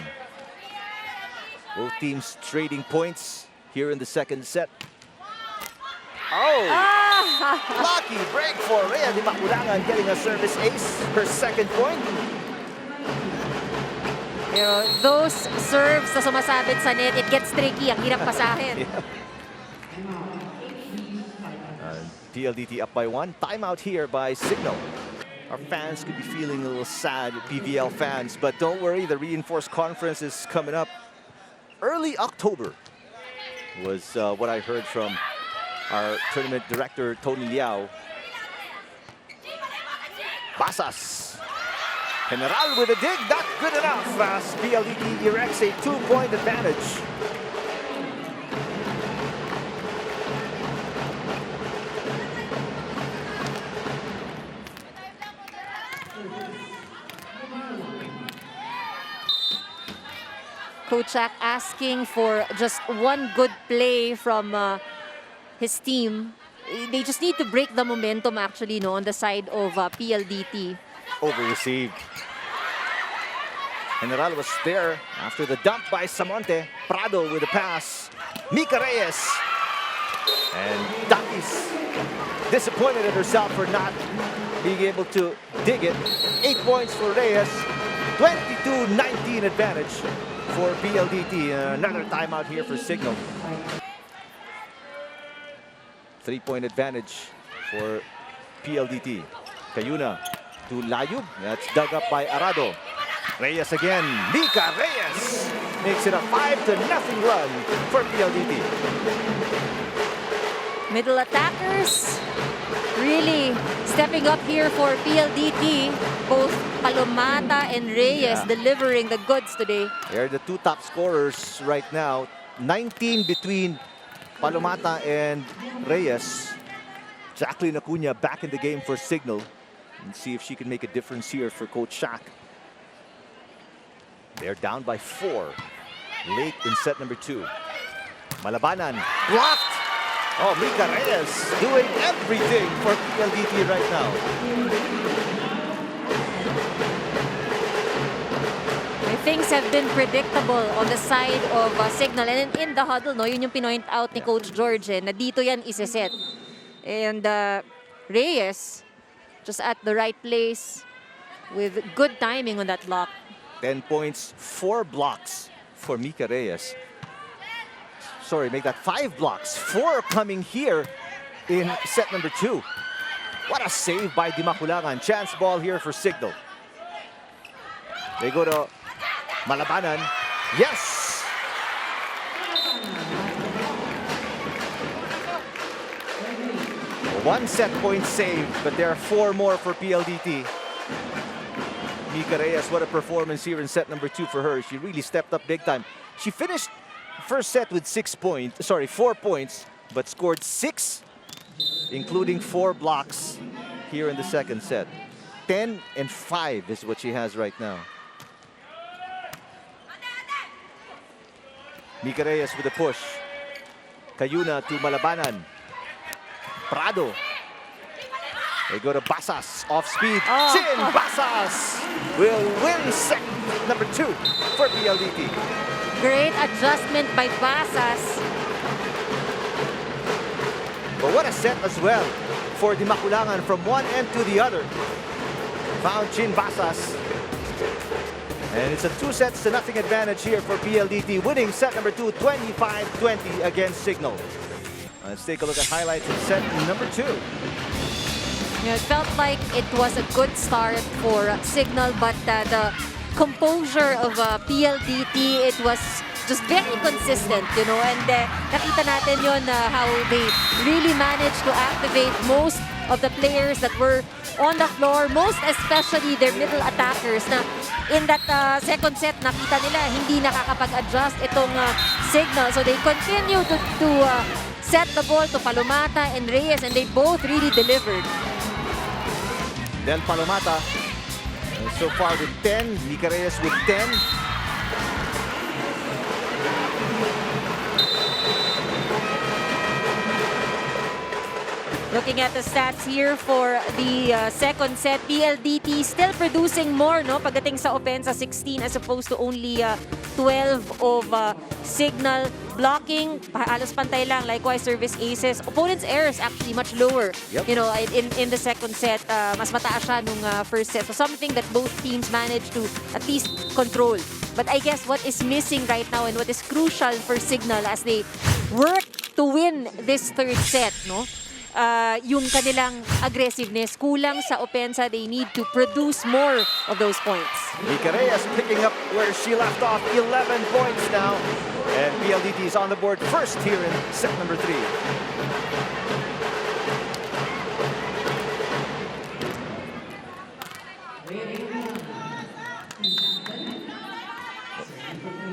S1: Both teams trading points here in the second set. Oh! Lucky break for Rhea Di Maculangan, getting a service ace, her second point.
S2: Pero those serves na sumasabit sa net, it gets tricky. Ang hirap pasahin.
S1: PLDT up by 1. Timeout here by Cignal. Our fans could be feeling a little sad, PVL fans, but don't worry, the reinforced conference is coming up early October, was what I heard from our tournament director, Tony Liao. Basas. General with a dig, not good enough as PLDT erects a 2-point advantage.
S2: Coach Jack asking for just one good play from his team. They just need to break the momentum actually, no, on the side of PLDT.
S1: Over-received. General was there after the dump by Samonte. Prado with the pass. Mika Reyes. And Dakis disappointed at herself for not being able to dig it. 8 points for Reyes. 22-19 advantage for PLDT. Another timeout here for Cignal. 3-point advantage for PLDT. Cayuna to Layub. That's dug up by Arado. Reyes again. Mika Reyes makes it a 5-0 run for PLDT.
S2: Middle attackers really stepping up here for PLDT. Both Palomata and Reyes delivering the goods today.
S1: They're the two top scorers right now. 19 between Palomata and Reyes. Jacqueline Acuna back in the game for Cignal. And see if she can make a difference here for Coach Shaq. They're down by 4 late in set number 2. Malabanan blocked. Oh, Mika Reyes doing everything for PLDT right now.
S2: Things have been predictable on the side of Cignal. And in the huddle, no, yun yung pinoint out ni Coach George, na dito yan isa-set. And Reyes just at the right place with good timing on that block.
S1: 10 points, 4 blocks for Mika Reyes. Sorry, make that 5 blocks. 4 coming here in set number 2. What a save by Di Maculangan. Chance ball here for Cignal. They go to Malabanan. Yes! One set point saved, but there are 4 more for PLDT. Mika Reyes, what a performance here in set number 2 for her. She really stepped up big time. She finished first set with 4 points, but scored 6, including 4 blocks here in the second set. 10 and 5 is what she has right now. Mika Reyes with a push. Cayuna to Malabanan. Prado. They go to Basas, off speed. Chin Basas will win set number 2 for PLDT.
S2: Great adjustment by Basas.
S1: But what a set as well for Di Maculangan from one end to the other. Found Chin Basas. And it's a 2-0 advantage here for PLDT, winning set number 2, 25-20 against Cignal. Let's take a look at highlights in set number 2.
S2: You know, it felt like it was a good start for Cignal, but the composure of PLDT, it was just very consistent, you know, and nakita natin yun how they really managed to activate most of the players that were on the floor, most especially their middle attackers na in that second set, nakita nila hindi nakakapag-adjust itong Cignal. So they continue to set the ball to Palomata and Reyes, and they both really delivered.
S1: Del Palomata so far with 10, Mika Reyes with 10.
S2: Looking at the stats here for the second set, PLDT still producing more, no? Pagdating sa offense, 16 as opposed to only 12 of Cignal. Blocking, halos pantay lang. Likewise, service aces. Opponent's errors actually much lower.
S1: Yep.
S2: You know, in the second set, mas mataas siya nung first set. So something that both teams managed to at least control. But I guess what is missing right now and what is crucial for Cignal as they work to win this third set, no? Yung kanilang aggressiveness. Kulang sa opensa. They need to produce more of those points.
S1: Mika Reyes picking up where she left off, 11 points now. And PLDT is on the board first here in set number 3.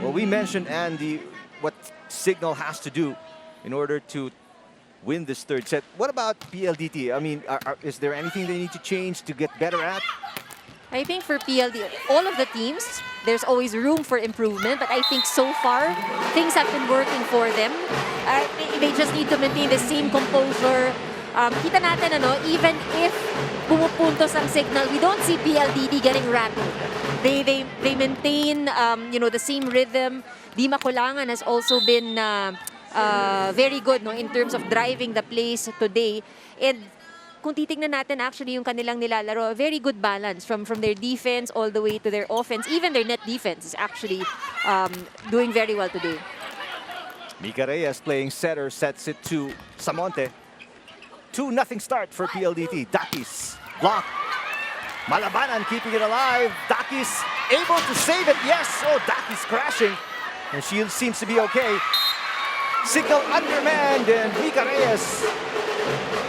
S1: Well, we mentioned, Andy, what Cignal has to do in order to win this third set. What about PLDT? I mean, is there anything they need to change to get better at?
S2: I think for PLD, all of the teams, there's always room for improvement. But I think so far, things have been working for them. They just need to maintain the same composure. Kita natin, even if pumupuntos ang Cignal, we don't see PLDT getting rattled. They maintain, the same rhythm. Di Makulangan has also been very good, no, in terms of driving the plays today. And kung titingnan natin actually yung kanilang nilalaro, a very good balance from their defense all the way to their offense. Even their net defense is actually doing very well today.
S1: Mika Reyes playing setter, sets it to Samonte. 2-0 start for PLDT. Dakis block. Malabanan keeping it alive. Dakis able to save it. Yes! Oh, Dakis crashing. And she seems to be okay. Cignal undermanned and Mika Reyes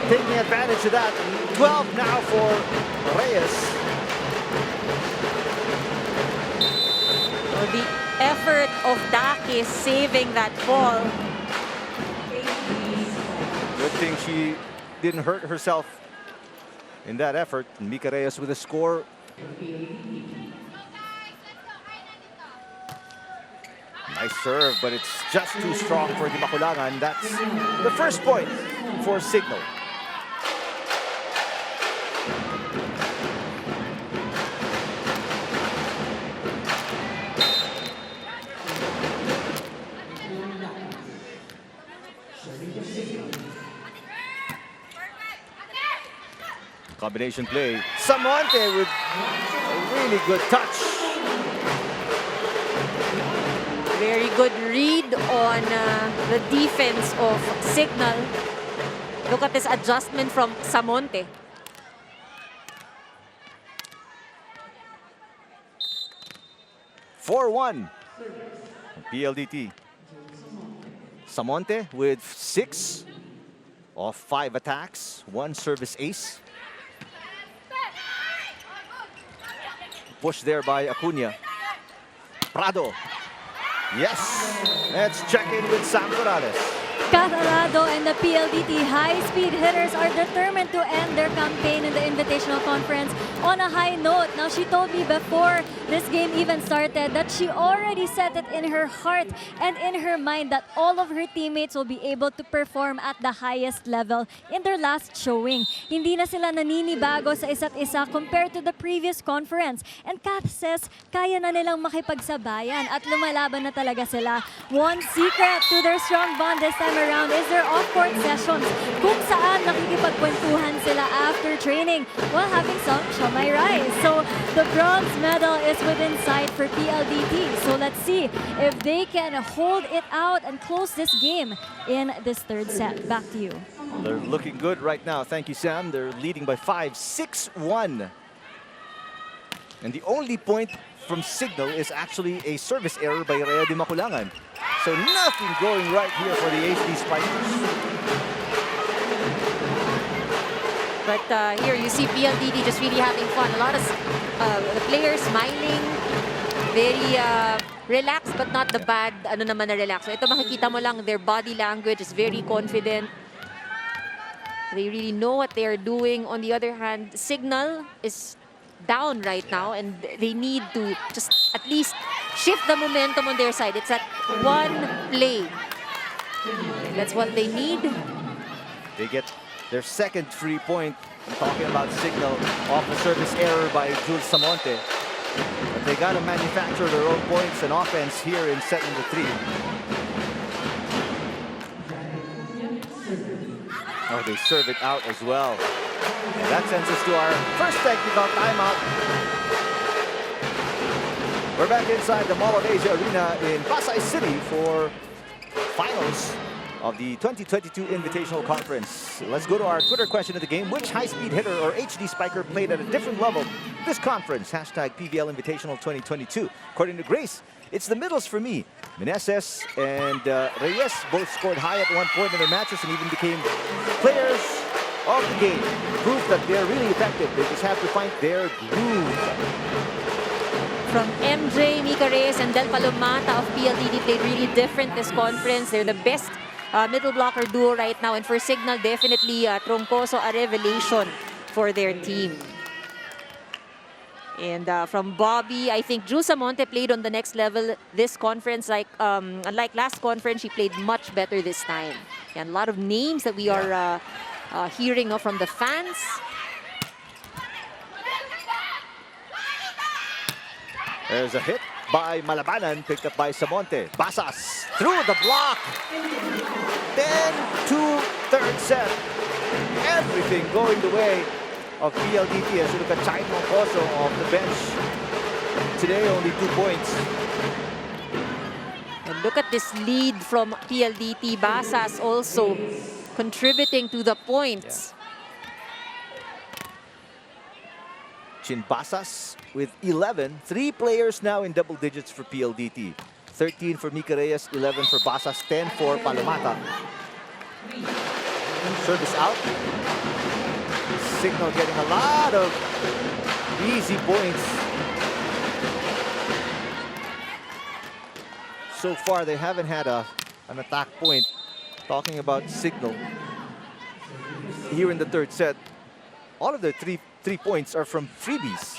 S1: taking advantage of that. 12 now for Reyes.
S2: So the effort of Dakis saving that ball.
S1: Good thing she didn't hurt herself in that effort. Mika Reyes with a score. Nice serve, but it's just too strong for Di Makulangan. That's the first point for Cignal. Combination play. Samonte with a really good touch.
S2: Very good read on the defense of Cignal. Look at this adjustment from Samonte.
S1: (4-1) PLDT. Samonte with 6 of 5 attacks, 1 service ace. Push there by Acuna. Prado. Yes, let's check in with Sam Corrales.
S3: Catarado and the PLDT high-speed hitters are determined to end their campaign in the Invitational Conference on a high note. Now, she told me before this game even started that she already set it in her heart and in her mind that all of her teammates will be able to perform at the highest level in their last showing. Hindi na sila naninibago sa isa't isa compared to the previous conference. And Kath says, kaya na nilang makipagsabayan at lumalaban na talaga sila. One secret to their strong bond this time around is their off-court sessions kung saan nakikipagkwentuhan sila after training while having some shamay rice. So the bronze medal is within sight for PLDT. So let's see if they can hold it out and close this game in this third set. Back to you.
S1: They're looking good right now. Thank you, Sam. They're leading by 5, 6-1. And the only point from Cignal is actually a service error by Rhea Di Makulangan. So nothing going right here for the HD Spikers.
S2: But here you see PLDT just really having fun. A lot of the players smiling, very relaxed but not the bad naman na relax. So ito makikita mo lang their body language is very confident. They really know what they are doing. On the other hand, Cignal is down right now and they need to just at least shift the momentum on their side. It's at one play. That's what they need.
S1: They get their second free point. I'm talking about Cignal off the service error by Jules Samonte. But they got to manufacture their own points and offense here in set number 3. Oh, they serve it out as well. And that sends us to our first technical timeout. We're back inside the Mall of Asia Arena in Pasay City for finals of the 2022 Invitational Conference. Let's go to our Twitter question of the game. Which high-speed hitter or HD spiker played at a different level this conference? Hashtag PVL Invitational 2022. According to Grace, it's the middles for me. Meneses and Reyes both scored high at one point in their matches and even became players of the game. Proof that they're really effective. They just have to find their groove.
S2: From MJ, Mika Reyes, and Del Palomata of PLDT played really different this conference. They're the best middle blocker duo right now. And for Cignal, definitely Troncoso, a revelation for their team. And from Bobby, I think Jules Samonte played on the next level this conference. Unlike last conference, she played much better this time. And a lot of names that we are hearing from the fans.
S1: There's a hit by Malabanan, picked up by Samonte. Basas through the block. Then to third set. Everything going the way of PLDT as you look at Cignal also off the bench. Today only 2 points.
S2: And look at this lead from PLDT. Basas also contributing to the points.
S1: Chin Basas with 11. 3 players now in double digits for PLDT. 13 for Mika Reyes, 11 for Basas, 10 for Palomata. Service out. Cignal getting a lot of easy points. So far, they haven't had an attack point. Talking about Cignal here in the third set. All of their three points are from freebies,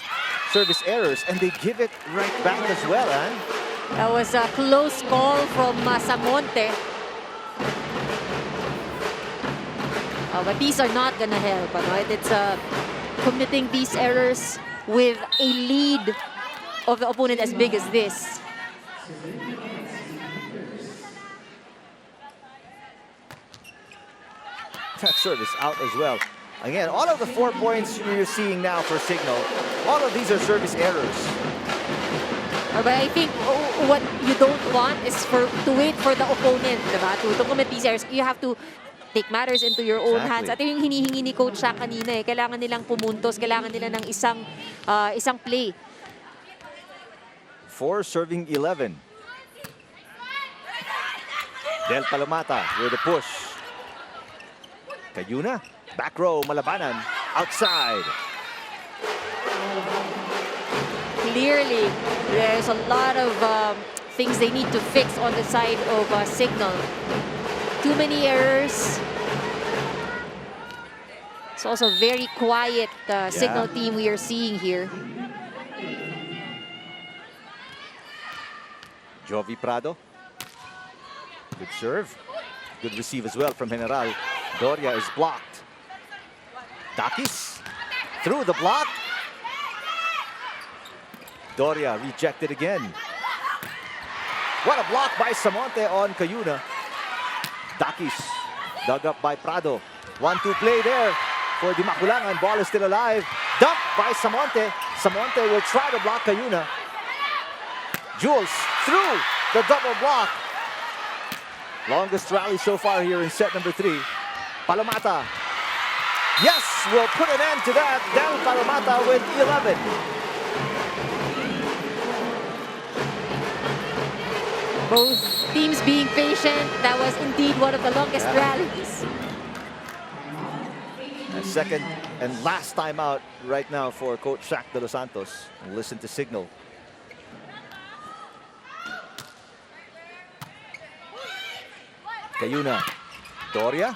S1: service errors, and they give it right back as well, eh?
S2: That was a close call from Samonte. But these are not gonna help. Right? It's committing these errors with a lead of the opponent as big as this.
S1: That service out as well. Again, all of the 4 points you're seeing now for Cignal, all of these are service errors.
S2: But I think what you don't want is to wait for the opponent, diba? To commit these errors. You have to take matters into your own hands. At yung hinihingi ni Coach Shaq kanina, kailangan nilang pumuntos, kailangan nila ng isang play.
S1: 4 serving 11. Del Palomata with a push. Cayuna, back row, Malabanan, outside.
S2: Clearly, there's a lot of things they need to fix on the side of Cignal. Too many errors. It's also very quiet Cignal team we are seeing here.
S1: Jovi Prado. Good serve. Good receive as well from General. Doria is blocked. Dakis through the block. Doria rejected again. What a block by Samonte on Cayuna. Dakis dug up by Prado. 1-2 play there for Di Maculangan. Ball is still alive. Dumped by Samonte. Samonte will try to block Cayuna. Jules through the double block. Longest rally so far here in set number 3. Palomata. Yes, we'll put an end to that. Del Palomata with 11.
S2: Both teams being patient. That was indeed one of the longest rallies.
S1: A second and last time out right now for Coach Shaq de los Santos. And listen to Cignal. Cayuna. Doria.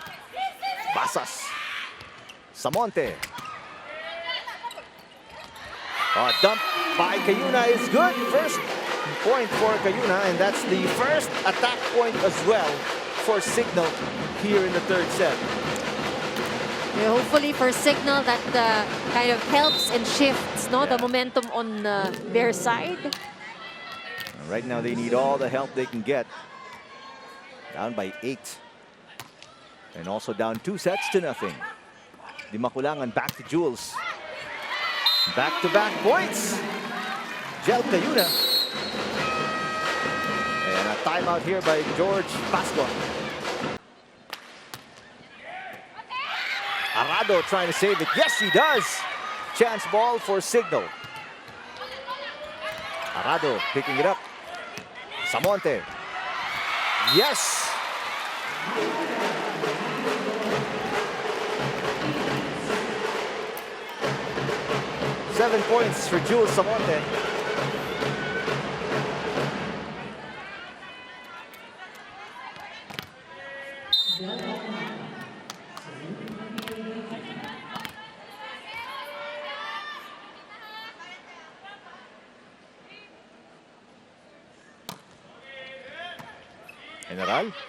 S1: Basas. Samonte. Dump by Cayuna is good. First point for Cayuna, and that's the first attack point as well for Cignal here in the third set.
S2: Yeah, hopefully for Cignal that kind of helps and shifts the momentum on their side.
S1: Right now they need all the help they can get. Down by 8. And also down 2-0. Di makulangan, back to Jules. Back-to-back points. Jel Cayuna. And a timeout here by George Pasco. Arado trying to save it. Yes, he does. Chance ball for Cignal. Arado picking it up. Samonte. Yes. Seven points for Jules Samonte. General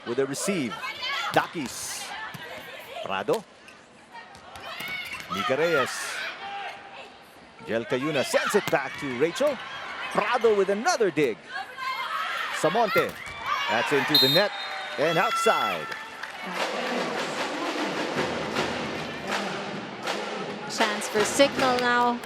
S1: with a receive. Dakis. Prado. Nika Reyes. Jel Cayuna sends it back to Rachel. Prado with another dig. Samonte. That's into the net and outside.
S2: Chance for Cignal now.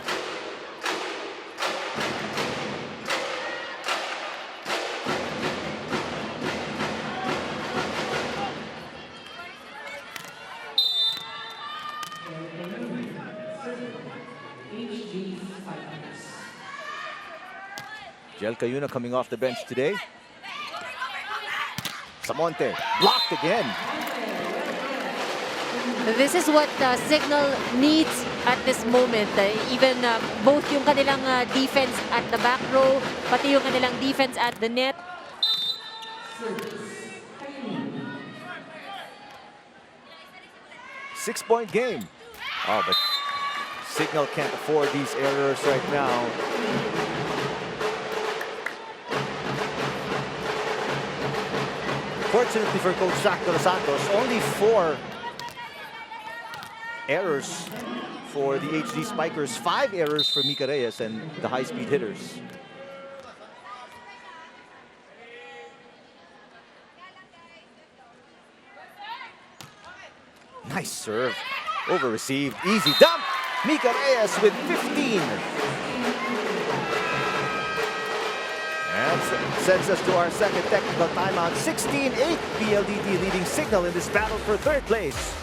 S1: Jel Cayuna coming off the bench today. Samonte blocked again.
S2: This is what Cignal needs at this moment. Even both yung kanilang defense at the back row, pati yung kanilang defense at the net.
S1: Six-point game. Oh, but Cignal can't afford these errors right now. Fortunately for Coach Shaq de los Santos, only 4 errors for the HD Spikers, 5 errors for Mika Reyes and the high-speed hitters. Nice serve. Over received. Easy dump. Mika Reyes with 15. And sends us to our second technical timeout. 16-8, PLDT leading Cignal in this battle for third place.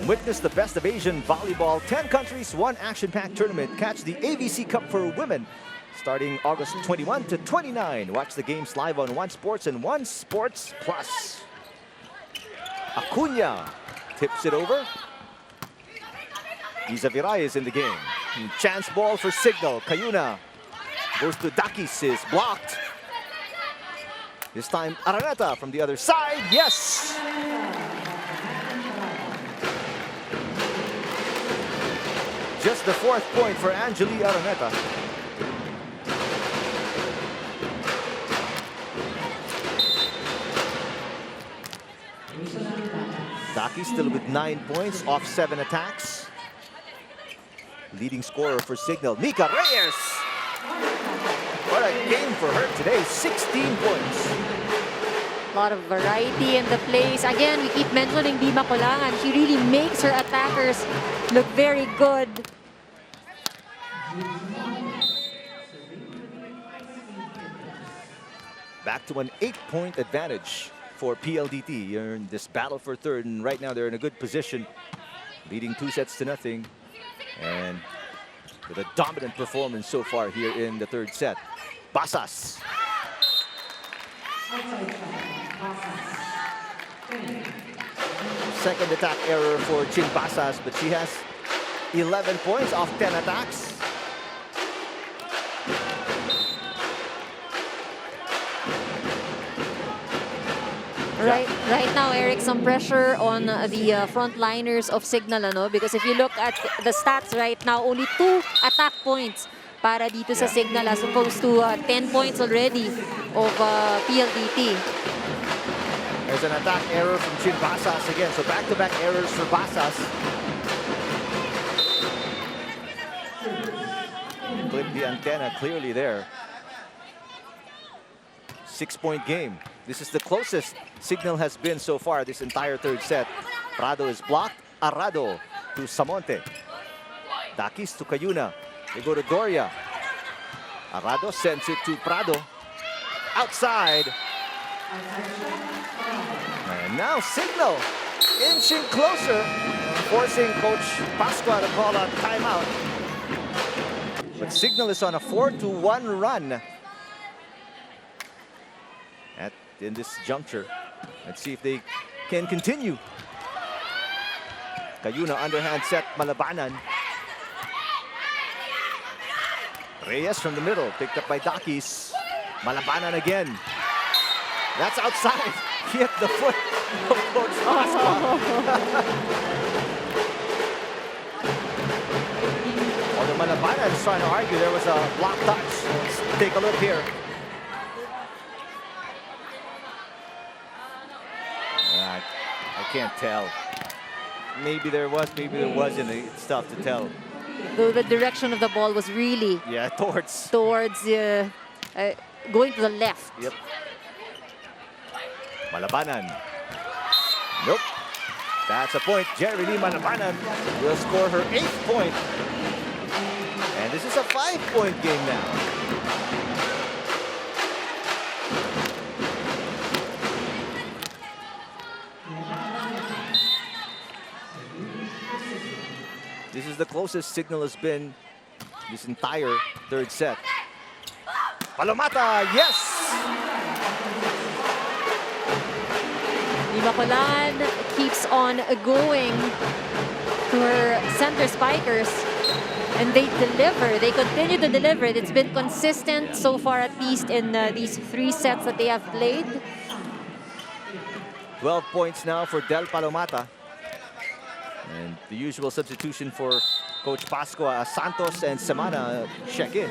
S1: Witness the best of Asian volleyball. 10 countries, 1 action-packed tournament. Catch the ABC Cup for women starting August 21 to 29. Watch the games live on One Sports and One Sports Plus. Acuna tips it over. Izavirai is in the game. Chance ball for Cignal. Cayuna goes to Dakis, is blocked. This time, Araneta from the other side. Yes! Just the 4th point for Angeli Araneta. Dakis still with 9 points off 7 attacks. Leading scorer for Cignal, Mika Reyes. What a game for her today, 16 points.
S2: A lot of variety in the plays. Again, we keep mentioning Di Makulangan. She really makes her attackers look very good.
S1: Back to an 8-point advantage for PLDT. You're in this battle for third, and right now they're in a good position, leading 2-0. And with a dominant performance so far here in the third set. Basas. Second attack error for Chin Basas, but she has 11 points off 10 attacks.
S2: Right now, Eric, some pressure on the frontliners of Cignal, because if you look at the stats right now, only 2 attack points para dito sa Cignal as opposed to 10 points already of PLDT.
S1: There's an attack error from Chin Basas again, so back-to-back errors for Basas. Flip the antenna clearly there. 6-point game. This is the closest Cignal has been so far this entire third set. Prado is blocked. Arado to Samonte. Dakis to Cayuna. They go to Doria. Arado sends it to Prado. Outside. And now Cignal inching closer, forcing Coach Pascua to call a timeout. But Cignal is on a 4-1 run in this juncture. Let's see if they can continue. Cayuna underhand set, Malabanan. Reyes from the middle, picked up by Dakis. Malabanan again. That's outside. Hit the foot of Coach Pascua. Although Malabanan is trying to argue there was a block touch. Let's take a look here. I can't tell. Maybe there was, maybe there wasn't. It's tough to tell.
S2: Though the direction of the ball was really
S1: towards
S2: going to the left.
S1: Yep. Malabanan. Nope. That's a point. Jerry Lee Malabanan will score her 8th point. And this is a 5-point game now. This is the closest Cignal has been this entire third set. Palomata, yes!
S2: Immaculan keeps on going to her center spikers, and they deliver. They continue to deliver. It's been consistent so far, at least in these 3 sets that they have played.
S1: 12 points now for Del Palomata. And the usual substitution for Coach Pascua, Santos and Semana check in.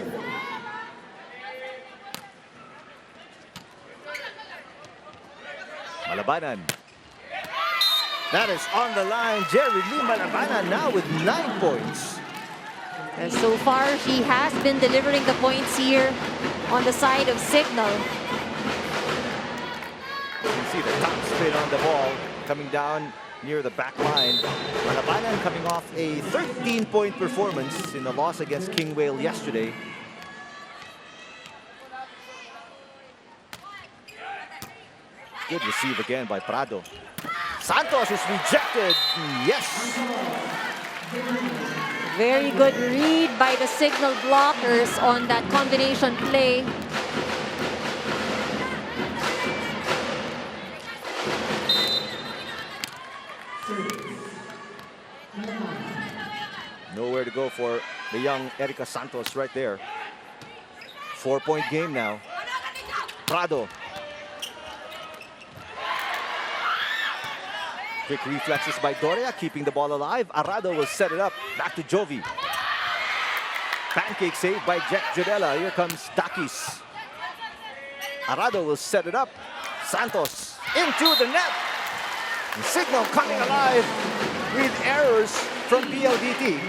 S1: Malabanan. That is on the line. Jerry Lee Malabanan now with 9 points.
S2: And so far, she has been delivering the points here on the side of Cignal.
S1: You can see the top spin on the ball coming down near the back line. Malabanan coming off a 13-point performance in the loss against King Whale yesterday. Good receive again by Prado. Santos is rejected. Yes.
S2: Very good read by the Cignal blockers on that combination play.
S1: Nowhere to go for the young Erica Santos right there. 4-point game now. Prado. Quick reflexes by Doria, keeping the ball alive. Arado will set it up. Back to Jovi. Pancake save by Jack Jodella. Here comes Dakis. Arado will set it up. Santos into the net. And Cignal coming alive with errors from PLDT.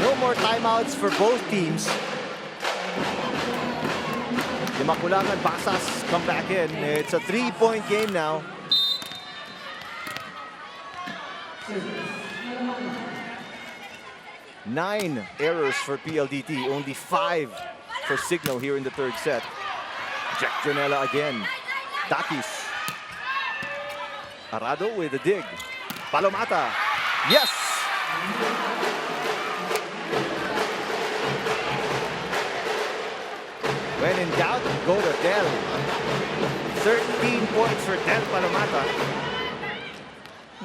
S1: No more timeouts for both teams. Immaculan Basas come back in. It's a 3-point game now. Nine errors for PLDT, only 5 for Cignal here in the third set. Jack Janela again. Dakis. Arado with a dig. Palomata. Yes! When in doubt, go to Del. 13 points for Del Palomata.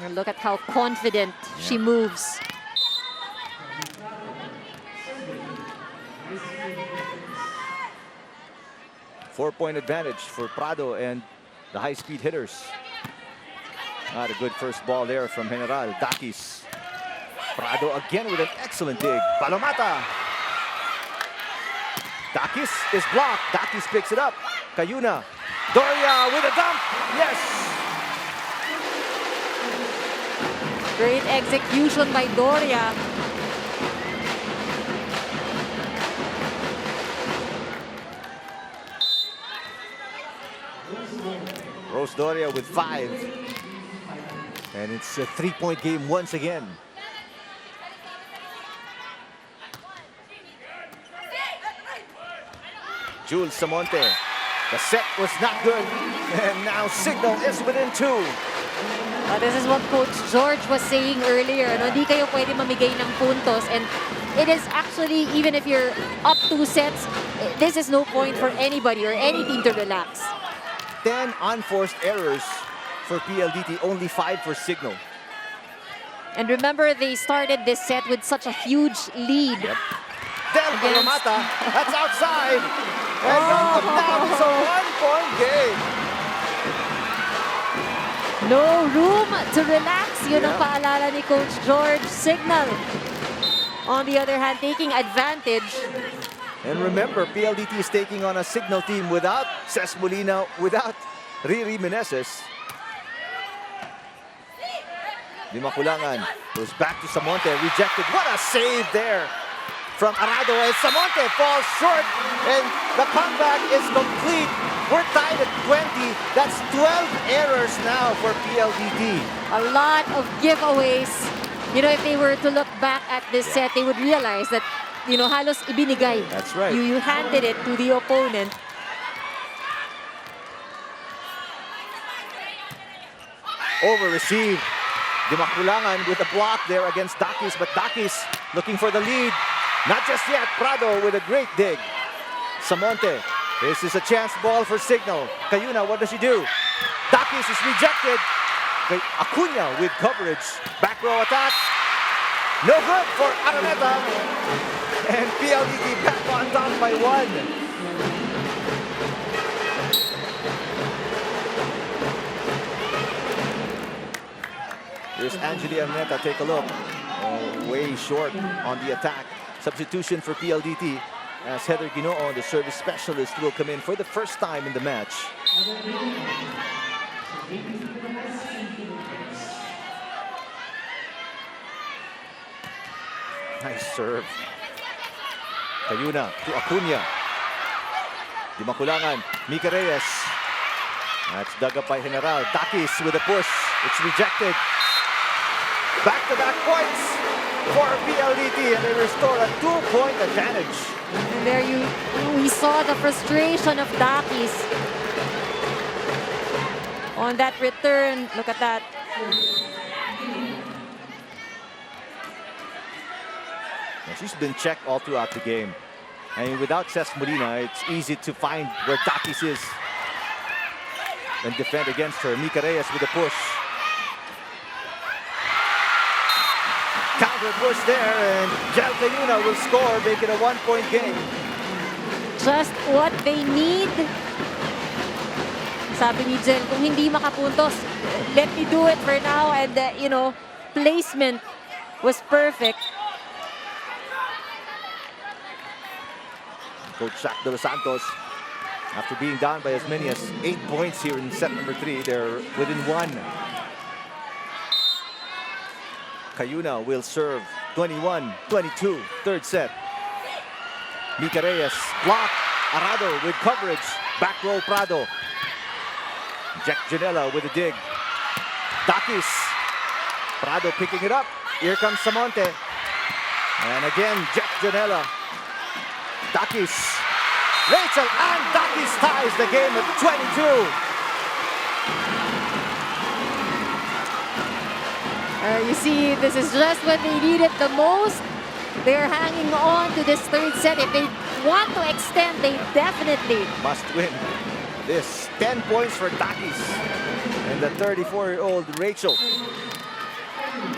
S2: And look at how confident she moves.
S1: Four-point advantage for Prado and the high-speed hitters. Not a good first ball there from General. Dakis. Prado again with an excellent dig. Palomata. Dakis is blocked. Dakis picks it up. Cayuna. Doria with a dump. Yes!
S2: Great execution by Doria.
S1: Rose Doria with 5. And it's a 3-point game once again. Jules Samonte. The set was not good. And now Cignal is within 2.
S2: This is what Coach George was saying earlier. No? Di kayo pwede mamigay ng puntos. And it is actually, even if you're up 2 sets, this is no point for anybody or any team to relax.
S1: 10 unforced errors for PLDT, only 5 for Cignal.
S2: And remember, they started this set with such a huge lead.
S1: Yep. Del Palamata, that's outside. And now it's a 1-point game.
S2: No room to relax. Yun ang paalala ni Coach George. Cignal, on the other hand, taking advantage.
S1: And remember, PLDT is taking on a Cignal team without Ces Molina, without Riri Meneses. Limakulangan goes back to Samonte, rejected. What a save there from Arado as Samonte falls short, and the comeback is complete. We're tied at 20. That's 12 errors now for PLDT.
S2: A lot of giveaways. You know, if they were to look back at this set, they would realize that, you know, halos ibinigay.
S1: That's right.
S2: You handed it to the opponent.
S1: Over-received. Dimakulangan with a block there against Dakis, but Dakis looking for the lead. Not just yet. Prado with a great dig. Samonte. This is a chance ball for Cignal. Cayuna, what does he do? Dakis is rejected. Acuna with coverage. Back row attack. No good for Araneta. And PLDT back on top by 1. Here's Angeli Araneta. Take a look. Way short on the attack. Substitution for PLDT as Heather Ginoo, the service specialist, will come in for the first time in the match. Nice serve. Cayuna to Acuna. Dimakulangan. Mika Reyes. That's dug up by General. Dakis with a push. It's rejected. Back-to-back points for PLDT, and they restore a 2-point advantage.
S2: And there we saw the frustration of Dakis on that return. Look at that.
S1: And she's been checked all throughout the game. I mean, without Ces Molina, it's easy to find where Dakis is and defend against her. Mika Reyes with a push. Counter push there, and Jel Cayuna will score, make it a 1-point game.
S2: Just what they need. Sabi ni Jel, kung hindi makapuntos, let me do it for now. And, you know, placement was perfect.
S1: Coach Zach De Los Santos, after being down by as many as 8 points here in set number 3, they're within 1. Cayuna will serve 21-22, third set. Mika Reyes, block. Arado with coverage. Back row Prado. Jack Janela with a dig. Dakis. Prado picking it up. Here comes Samonte. And again, Jack Janela. Dakis. Rachel and Dakis ties the game at 22.
S2: You see, this is just when they need it the most. They're hanging on to this third set. If they want to extend, they definitely
S1: must win this. 10 points for Dakis. And the 34-year-old Rachel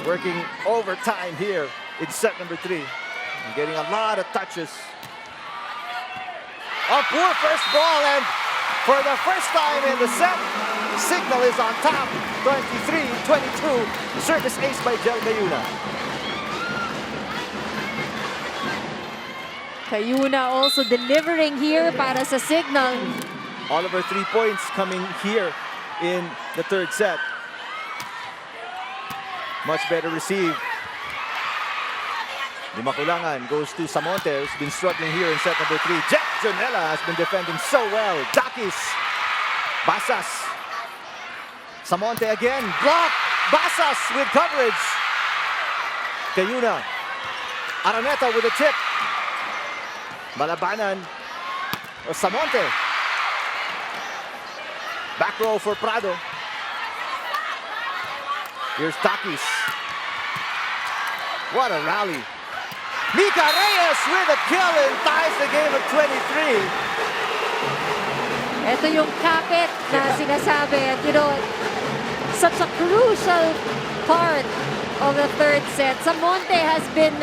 S1: working overtime here in set number 3. And getting a lot of touches. A poor first ball, and for the first time in the set, Cignal is on top, 23-22. Service ace by Jel Cayuna.
S2: Cayuna also delivering here para sa Cignal.
S1: All of her 3 points coming here in the third set. Much better received. Limakulangan goes to Samonte, who's been struggling here in set number 3. Jack Janela has been defending so well. Dakis. Basas. Samonte again, block. Basas with coverage. Cayuna. Araneta with a tip. Malabanan. Samonte. Back row for Prado. Here's Takis. What a rally. Mika Reyes with a kill and ties the game at 23.
S2: Ito yung kapit na sinasabi. And, you know, such a crucial part of the third set. Samonte has been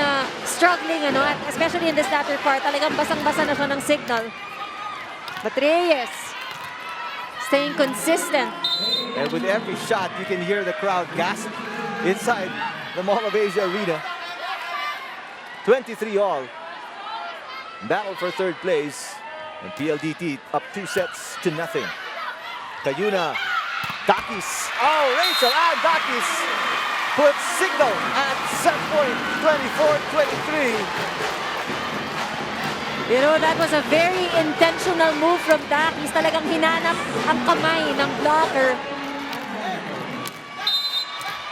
S2: struggling, ano, especially in this latter part. Talagang basang-basa na siya ng Cignal. But Reyes, staying consistent.
S1: And with every shot, you can hear the crowd gasp inside the Mall of Asia Arena. 23 all. Battle for third place. And PLDT up 2-0. Cayuna. Takis. Oh, Rachel and Takis puts Cignal at set point 24-23.
S2: You know, that was a very intentional move from Takis. Talagang hinanap ang kamay ng blocker.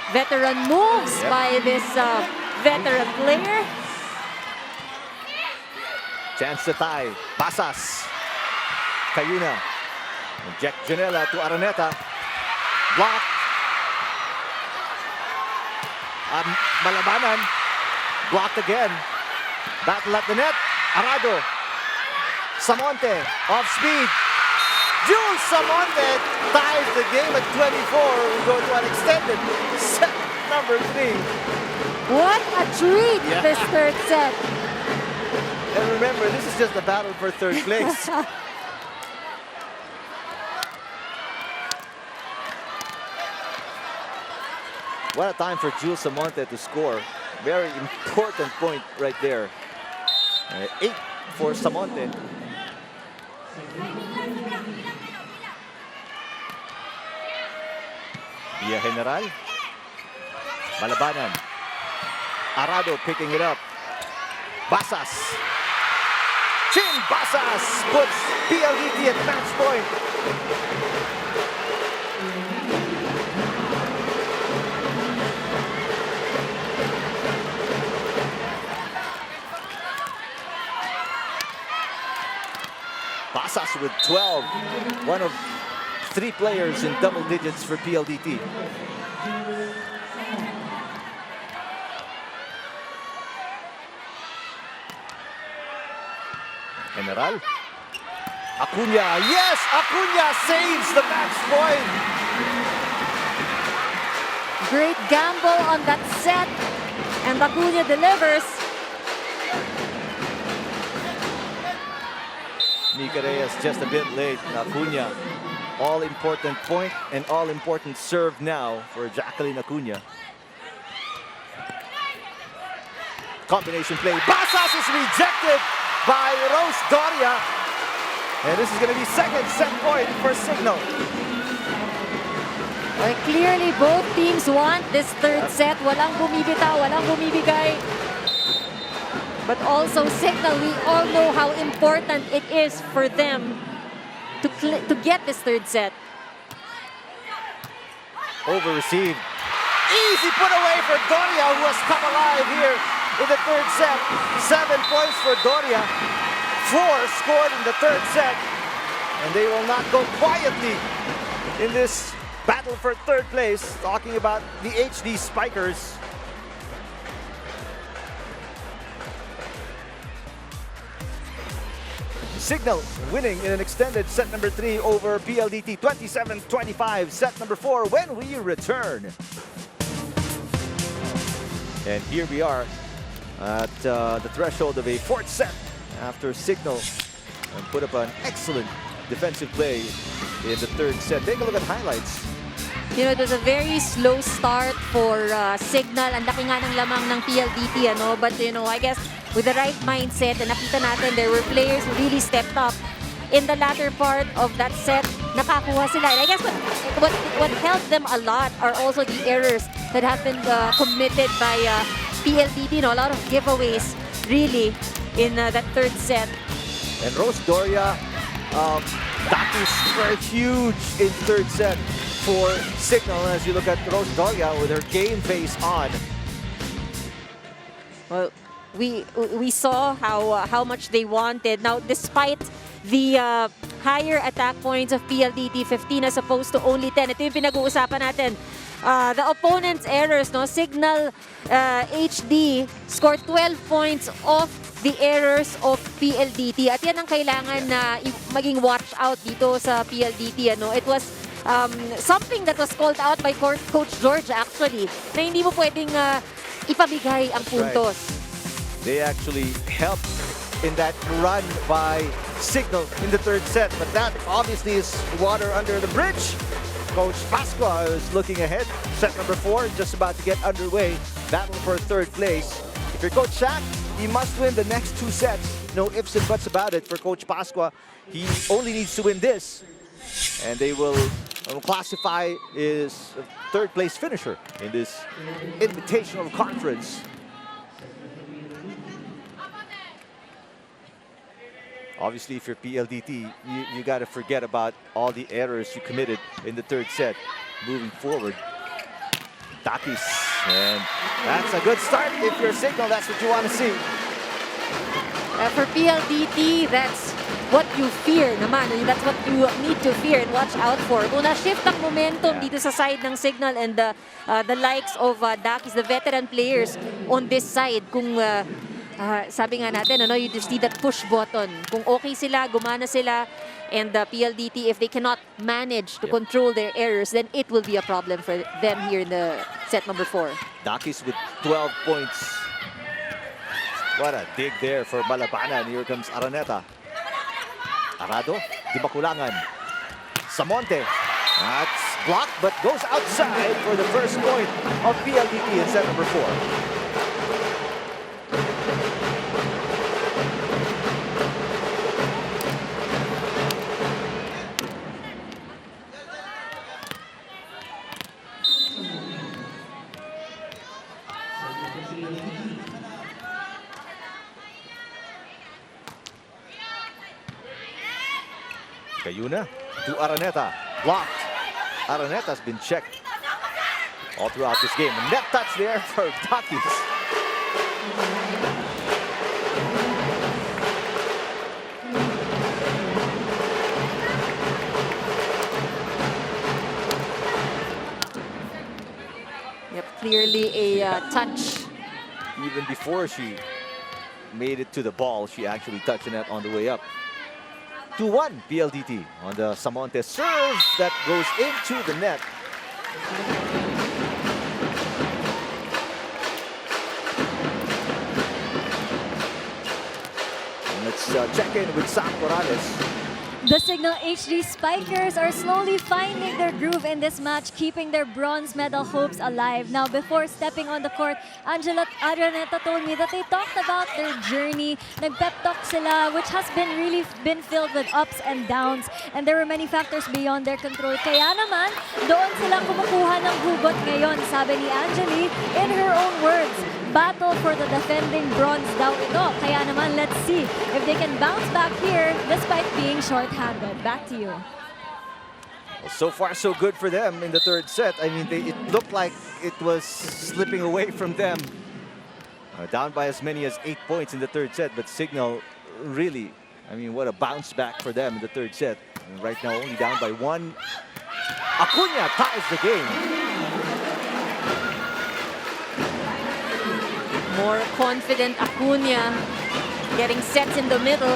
S2: Veteran moves by this veteran player.
S1: Chance to tie. Basas. Cayuna. Jack Janela to Araneta. Block. Malabanan. Blocked again. Battle at the net. Arado. Samonte. Off speed. Jules Samonte ties the game at 24. We go to an extended set number 3.
S2: What a treat,
S1: Yeah.
S2: this third set.
S1: And remember, this is just a battle for third place. What a time for Jules Samonte to score. Very important point right there. 8 for Samonte. Via General. Malabanan. Arado picking it up. Basas. Chin Basas puts PLDT at match point. Basas with 12. One of 3 players in double digits for PLDT. General. Acuna. Yes, Acuna saves the match point.
S2: Great gamble on that set. And Acuna delivers.
S1: Mika Reyes just a bit late. Acuna. All-important point and all-important serve now for Jacqueline Acuna. Combination play. Basas is rejected by Rose Doria. And this is going to be second set point for Cignal.
S2: Well, clearly, both teams want this third set. Walang bumibitaw, walang bumibigay. But also, Cignal, we all know how important it is for them to get this third set.
S1: Over received. Easy put away for Doria, who has come alive here in the third set. 7 points for Doria. 4 scored in the third set. And they will not go quietly in this battle for third place. Talking about the HD Spikers. Cignal winning in an extended set number 3 over PLDT 27-25. Set number 4 when we return. And here we are at the threshold of a 4th set after Cignal put up an excellent defensive play in the 3rd set. Take a look at highlights.
S2: You know, it was a very slow start for Cignal. Ang laki nga ng lamang ng PLDT, ano? But, you know, I guess with the right mindset, and nakita natin there were players who really stepped up. In the latter part of that set, nakakuha sila. And I guess what helped them a lot are also the errors that have been committed by PLDT. You know, a lot of giveaways, really, in that 3rd set.
S1: And Rose Doria, Takis were huge in 3rd set. for Cignal as you look at Rose Dolia with her game face on.
S2: Well, we saw how much they wanted. Now, despite the higher attack points of PLDT 15 as opposed to only 10, ito yung pinag-uusapan natin. The opponent's errors, no? Cignal HD scored 12 points off the errors of PLDT. At yan ang kailangan na maging watch out dito sa PLDT. Ano? It was something that was called out by Coach George actually, na hindi mo pwedeng ipabigay ang puntos.
S1: Right. They actually helped in that run by Cignal in the third set, but that obviously is water under the bridge. Coach Pascua is looking ahead. Set number 4 just about to get underway. Battle for third place. If you're Coach Shaq, he must win the next 2 sets. No ifs and buts about it for Coach Pascua. He only needs to win this, and they will classify his third place finisher in this Invitational Conference. Obviously, if you're PLDT, you got to forget about all the errors you committed in the third set moving forward. Takis, and that's a good start. If you're Cignal, that's what you want to see.
S2: For PLDT, that's what you fear naman. That's what you need to fear and watch out for. Kung na-shift ang momentum dito sa side ng Cignal and the likes of Dakis, the veteran players on this side, kung sabi nga natin, you just need that push button. Kung okay sila, gumana sila, and the PLDT, if they cannot manage to control their errors, then it will be a problem for them here in the set number 4.
S1: Dakis with 12 points. What a dig there for Malabanan. Here comes Araneta. Arado, di makulangan. Samonte. That's blocked, but goes outside for the first point of PLDT in set number 4. Cayuna to Araneta. Blocked. Araneta's been checked all throughout this game. A net touch there for Takis.
S2: Yep, clearly a touch.
S1: Even before she made it to the ball, she actually touched the net on the way up. 2-1 PLDT on the Samonte serve that goes into the net. And let's check in with Sam Corrales.
S3: The Cignal HD Spikers are slowly finding their groove in this match, keeping their bronze medal hopes alive. Now, before stepping on the court, Araneta told me that they talked about their journey. Nag-pep talk sila, which has really been filled with ups and downs. And there were many factors beyond their control. Kaya naman, doon sila kumukuha ng hugot ngayon, sabi ni Angeli, in her own words. Battle for the defending bronze daw ito. Kaya naman, let's see if they can bounce back here despite being short-handed. Back to you.
S1: Well, so far, so good for them in the third set. I mean, it looked like it was slipping away from them. Down by as many as 8 points in the third set, but Cignal really, I mean, what a bounce back for them in the third set. And right now, only down by 1. Acuna ties the game.
S2: More confident Acuna getting sets in the middle.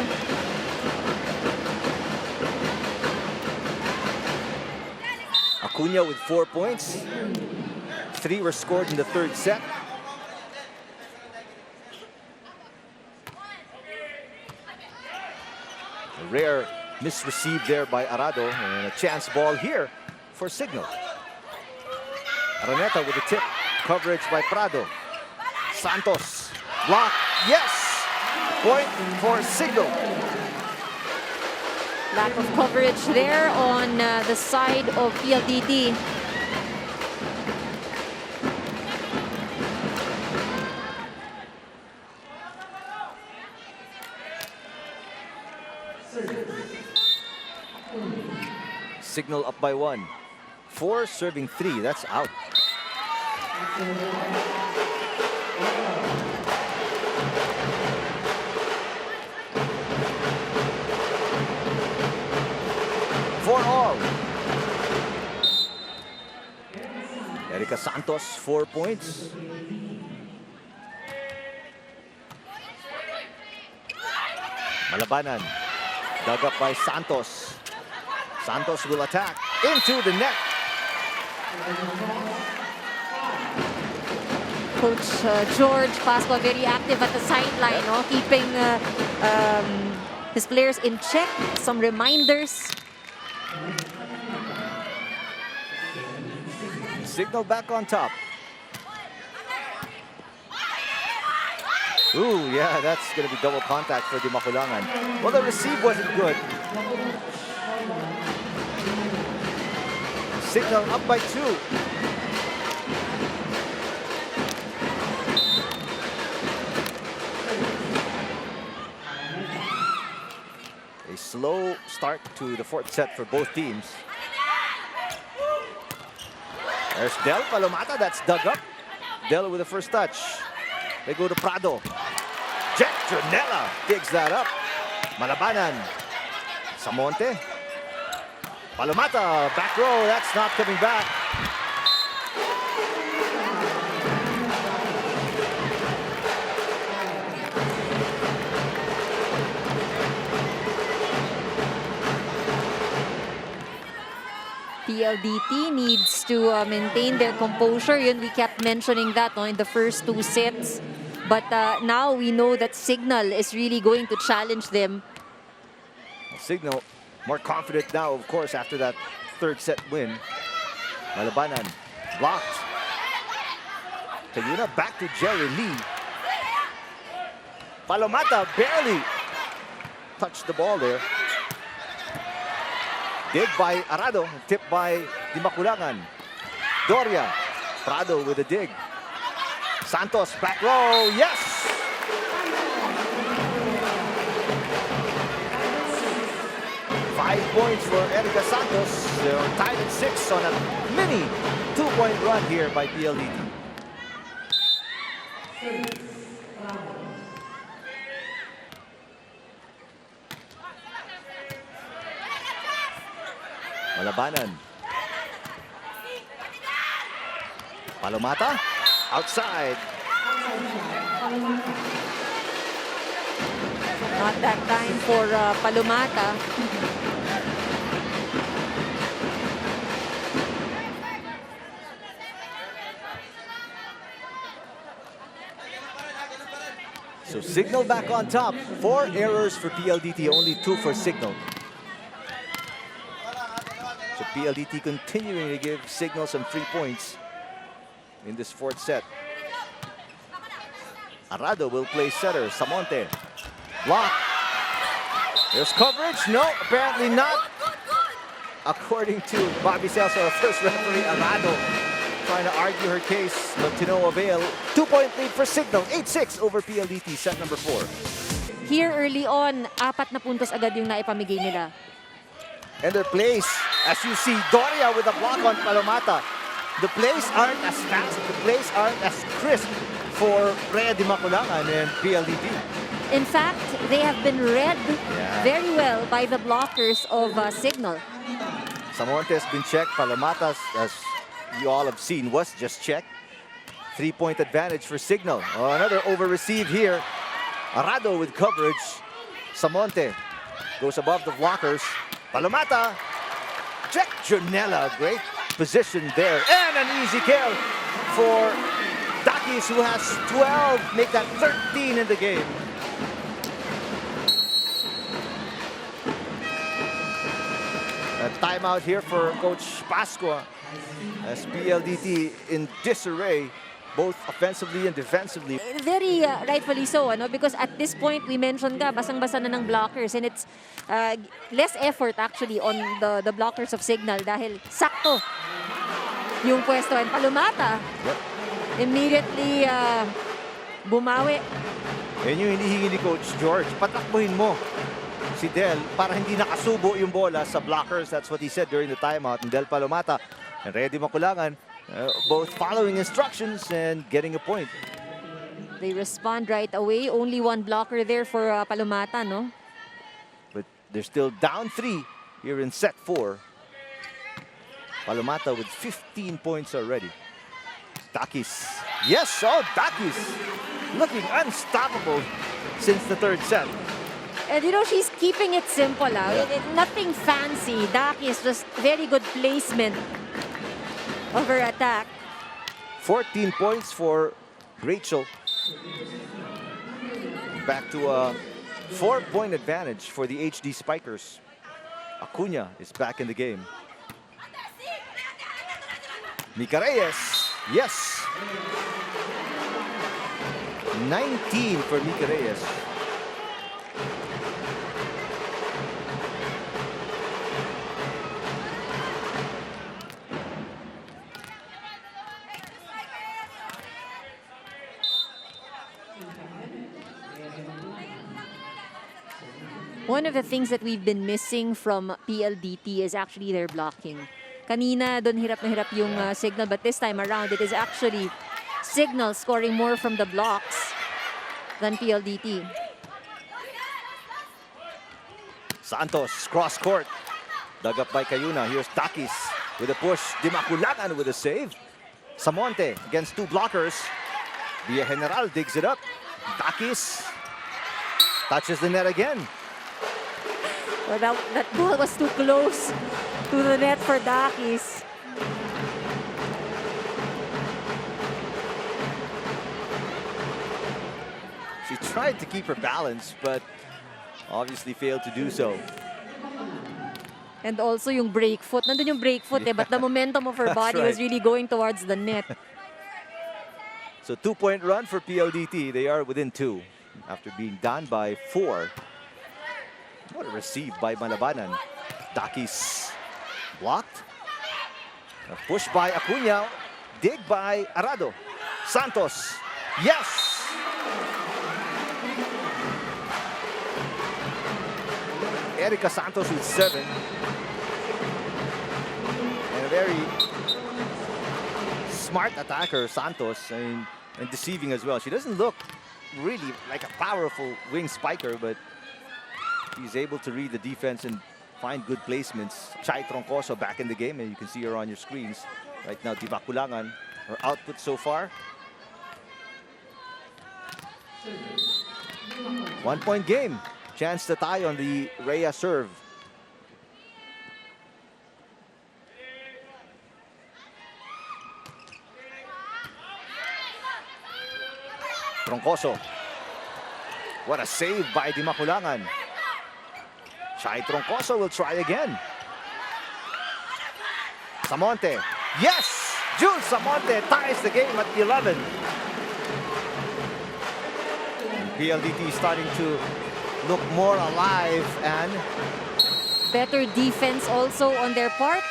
S1: Acuna with 4 points. 3 were scored in the third set. A rare misreceived there by Arado, and a chance ball here for Cignal. Araneta with the tip. Coverage by Prado. Santos. Block. Yes! Point for Cignal.
S2: Lack of coverage there on the side of PLDT.
S1: Cignal up by 1. 4 serving 3. That's out. For all. Erica Santos, 4 points. Malabanan. Dug up by Santos. Santos will attack into the net.
S2: Coach George Pasqua very active at the sideline, no? Keeping his players in check. Some reminders.
S1: Cignal back on top. Ooh, yeah, that's going to be double contact for Di Maculangan. Well, the receive wasn't good. Cignal up by 2. A slow start to the 4th set for both teams. There's Del Palomata, that's dug up. Del with the first touch. They go to Prado. Jack Tronella digs that up. Malabanan. Samonte. Palomata, back row, that's not coming back.
S2: PLDT needs to maintain their composure. Yun, we kept mentioning that, no, in the first 2 sets. But now we know that Cignal is really going to challenge them.
S1: Cignal more confident now, of course, after that 3rd set win. Malabanan blocked. Tayuna back to Jerry Lee. Palomata barely touched the ball there. Dig by Arado, tipped by Di Maculangan. Doria, Prado with a dig. Santos, back row, yes! Five points for Erica Santos. They're tied at 6 on a mini 2-point run here by PLDT. Malabanan. Palomata, outside.
S2: Not that time for Palomata.
S1: So Cignal back on top. 4 errors for PLDT, only 2 for Cignal. So PLDT continuing to give Cignal some free points in this 4th set. Arado will play setter. Samonte. Block. There's coverage. No, apparently not. According to Bobby Celso, our first referee, Arado trying to argue her case, but to no avail. 2-point lead for Cignal. 8-6 over PLDT, set number 4.
S2: Here early on, 4 na puntos agad yung naipamigay nila.
S1: And their plays, as you see, Doria with a block on Palomata. The plays aren't as fast, the plays aren't as crisp for Rhea Di Maculangan and PLDT.
S2: In fact, they have been read very well by the blockers of Cignal.
S1: Samonte has been checked. Palomata, as you all have seen, was just checked. 3-point advantage for Cignal. Oh, another over-receive here. Arado with coverage. Samonte goes above the blockers. Palomata. Jack Janela, great position there. And an easy kill for Dakis, who has 12, make that 13 in the game. A timeout here for Coach Pasqua as PLDT in disarray, both offensively and defensively.
S2: Very rightfully so, ano? Because at this point, we mentioned ka, basang-basa na ng blockers, and it's less effort actually on the blockers of Cignal dahil sakto yung pwesto. And Palomata, immediately bumawi.
S1: Yan yung hinihingi ni Coach George. Patakbuhin mo si Del para hindi nakasubo yung bola sa blockers. That's what he said during the timeout. And Del Palomata And Rhea Di Maculangan, both following instructions and getting a point.
S2: They respond right away. Only one blocker there for Palomata, no?
S1: But they're still down 3 here in set 4. Palomata with 15 points already. Dakis. Yes, oh, Dakis looking unstoppable since the 3rd set.
S2: And you know, she's keeping it simple. Nothing fancy. Dakis just very good placement of her attack.
S1: 14 points for Rachel. Back to a 4-point advantage for the HD Spikers. Acuna is back in the game. Mika Reyes, yes. 19 for Mika Reyes.
S2: One of the things that we've been missing from PLDT is actually their blocking. Kanina, doon hirap na hirap yung Cignal, but this time around, it is actually Cignal scoring more from the blocks than PLDT.
S1: Santos, cross court. Dug up by Cayuna. Here's Dakis with a push. Di Maculangan with a save. Samonte against 2 blockers. Villa General digs it up. Dakis touches the net again.
S2: Well, that ball was too close to the net for Dakis.
S1: She tried to keep her balance, but obviously failed to do so.
S2: And also yung break foot. Nandun yung break foot but the momentum of her
S1: That's
S2: body was
S1: right.
S2: really going towards the net.
S1: So 2-point run for PLDT. They are within 2 after being down by 4. What a receive by Malabanan. Dakis blocked. A push by Acuna. Dig by Arado. Santos. Yes! Erica Santos with 7. And a very smart attacker, Santos, and deceiving as well. She doesn't look really like a powerful wing spiker, but she's able to read the defense and find good placements. Chai Troncoso back in the game, and you can see her on your screens. Right now, Di Maculangan, her output so far. 1-point game. Chance to tie on the Rhea serve. Troncoso. What a save by Di Maculangan. Chai Troncoso will try again. Samonte. Yes! Jules Samonte ties the game at 11. PLDT starting to look more alive and
S2: Better defense also on their part.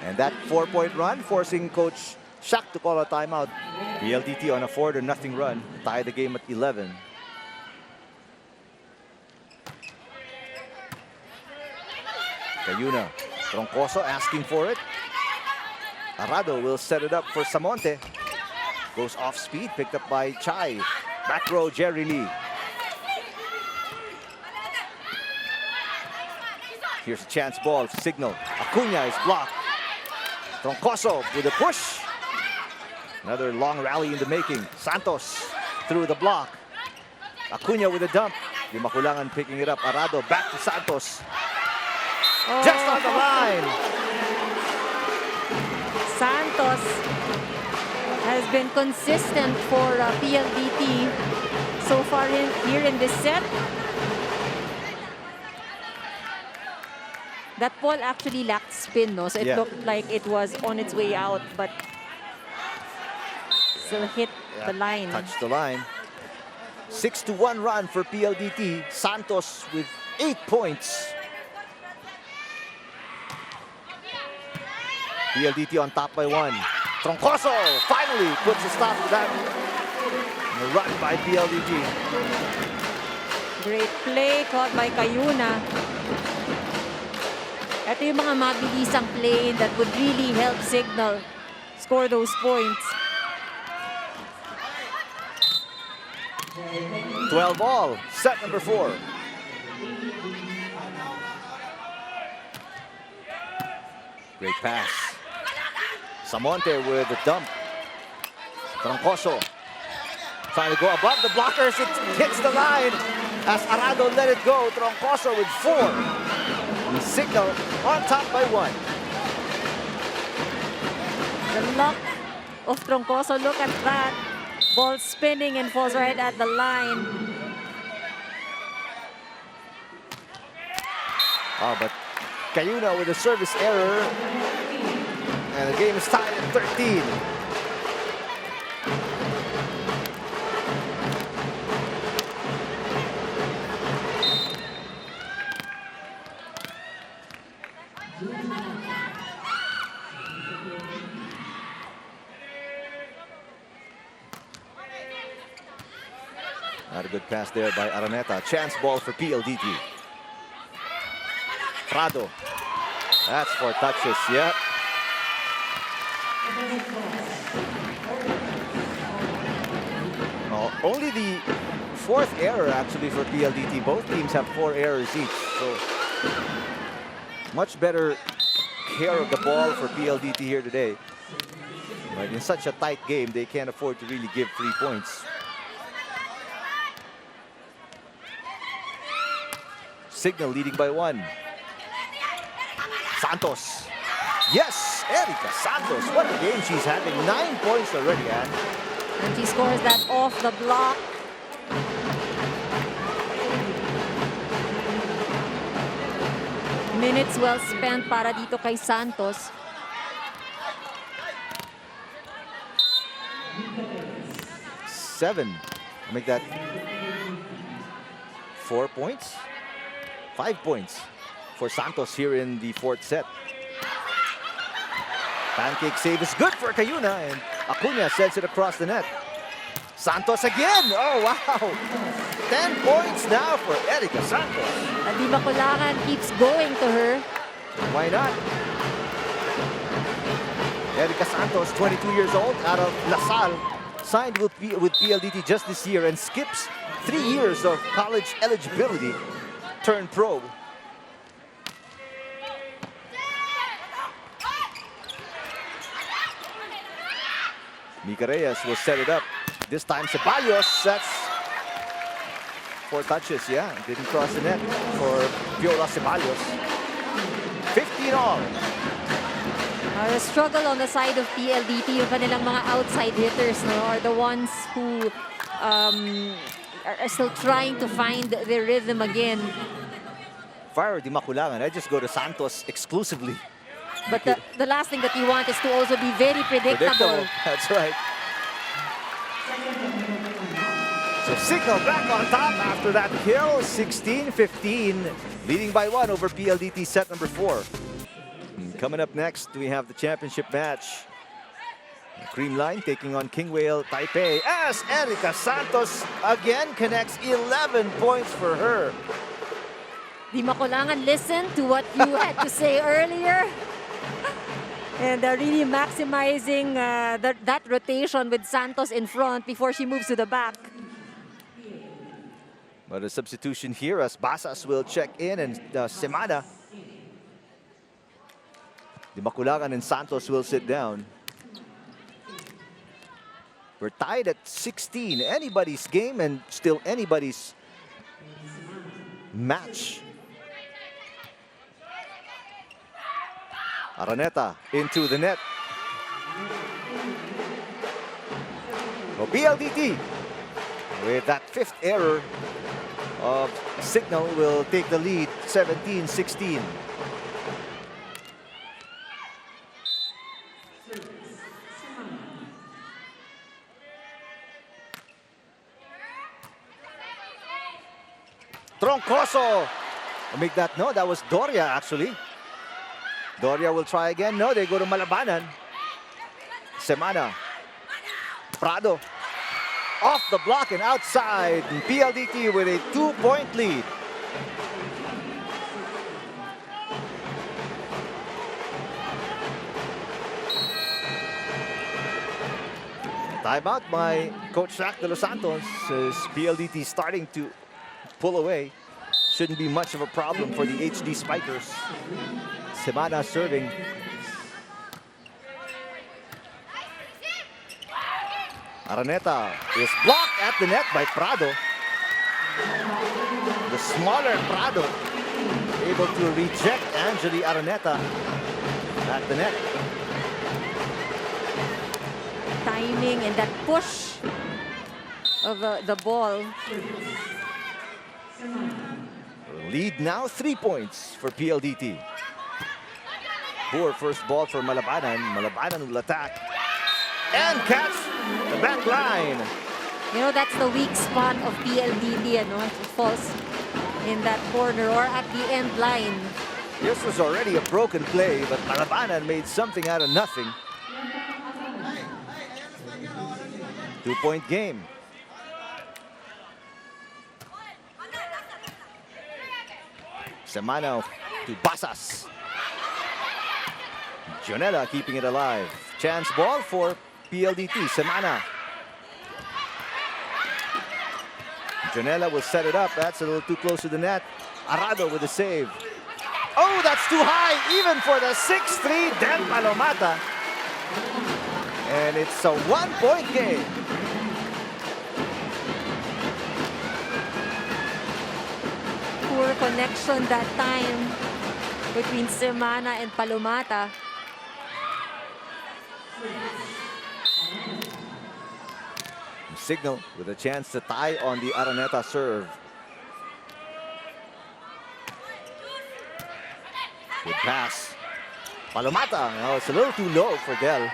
S1: And that 4-point run forcing Coach Shaq to call a timeout. PLDT on a 4-0 run, tie the game at 11. Cayuna, Troncoso asking for it. Arado will set it up for Samonte. Goes off speed, picked up by Chai. Back row, Jerry Lee. Here's a chance ball, Cignal. Acuna is blocked. Troncoso with a push. Another long rally in the making. Santos through the block. Acuna with a dump. Di Maculangan picking it up. Arado back to Santos. Just on the line.
S2: Santos has been consistent for PLDT so far here in this set. That ball actually lacked spin, no? So it looked like it was on its way out, but still hit the line.
S1: Touched the line. 6-1 run for PLDT. Santos with 8 points. PLDT on top by 1. Troncoso finally puts a stop to that. And a run by PLDT.
S2: Great play caught by Cayuna. Ito yung mga mabilisang play that would really help Cignal score those points.
S1: 12 all, set number 4. Great pass. Samonte with the dump. Troncoso trying to go above the blockers. It hits the line as Arado let it go. Troncoso with 4. And Cignal on top by 1.
S2: The luck of Troncoso, look at that. Ball spinning and falls right at the line.
S1: Oh, but Cayuna with a service error. And the game is tied at 13. Not a good pass there by Araneta. Chance ball for PLDT. Prado. That's 4 touches, yep. Oh, only the 4th error actually for PLDT. Both teams have 4 errors each. So much better care of the ball for PLDT here today. But in such a tight game, they can't afford to really give 3 points. Cignal leading by 1. Santos. Yes, Erica Santos. What a game she's having. 9 points already, Anne.
S2: And she scores that off the block. Minutes well spent para dito kay Santos.
S1: Seven. Make that 4 points. 5 points for Santos here in the 4th set. Pancake save is good for Cayuna, and Acuna sends it across the net. Santos again! Oh, wow! 10 points now for Erica Santos.
S2: Di Makulangan keeps going to her.
S1: Why not? Erica Santos, 22 years old, out of LaSalle, signed with PLDT just this year and skips 3 years of college eligibility. Turn pro. Mika Reyes will set it up. This time Ceballos, that's 4 touches, yeah. Didn't cross the net for Viola Ceballos. 15 all.
S2: The struggle on the side of PLDT, yung kanilang mga outside hitters, no, are the ones who are still trying to find their rhythm again.
S1: Fire Di Makulangan, I just go to Santos exclusively.
S2: But the last thing that you want is to also be very predictable.
S1: That's right. So Cignal back on top after that kill. 16-15, leading by 1 over PLDT set number 4. And coming up next, we have the championship match. Cream Line taking on King Whale Taipei as Erica Santos again connects 11 points for her.
S2: Di Makulangan, listen to what you had to say earlier. And really maximizing that rotation with Santos in front before she moves to the back.
S1: But a substitution here as Basas will check in and Semana. Di Makulangan and Santos will sit down. We're tied at 16. Anybody's game and still anybody's match. Araneta into the net. So PLDT, with that 5th error of Cignal, will take the lead 17-16. Troncoso. Make that, no, that was Doria actually. Doria will try again. No, they go to Malabanan. Semana. Prado. Off the block and outside. And PLDT with a 2-point lead. Timeout by Coach Zach De Los Santos. Says PLDT starting to pull away. Shouldn't be much of a problem for the HD Spikers. Semana serving. Araneta is blocked at the net by Prado. The smaller Prado able to reject Angeli Araneta at the net.
S2: Timing and that push of the ball.
S1: Lead now 3 points for PLDT. Poor first ball for Malabanan. Malabanan will attack and catch the back line.
S2: You know, that's the weak spot of PLDT, ano? It falls in that corner or at the end line.
S1: This was already a broken play, but Malabanan made something out of nothing. 2-point game. Semana to Basas. Jonella keeping it alive. Chance ball for PLDT. Semana. Jonella will set it up. That's a little too close to the net. Arado with the save. Oh, that's too high, even for the 6'3" Del Palomata. And it's a 1-point game.
S2: Poor connection that time between Semana and Palomata.
S1: Cignal with a chance to tie on the Araneta serve. Good pass. Palomata. Oh, it's a little too low for Del.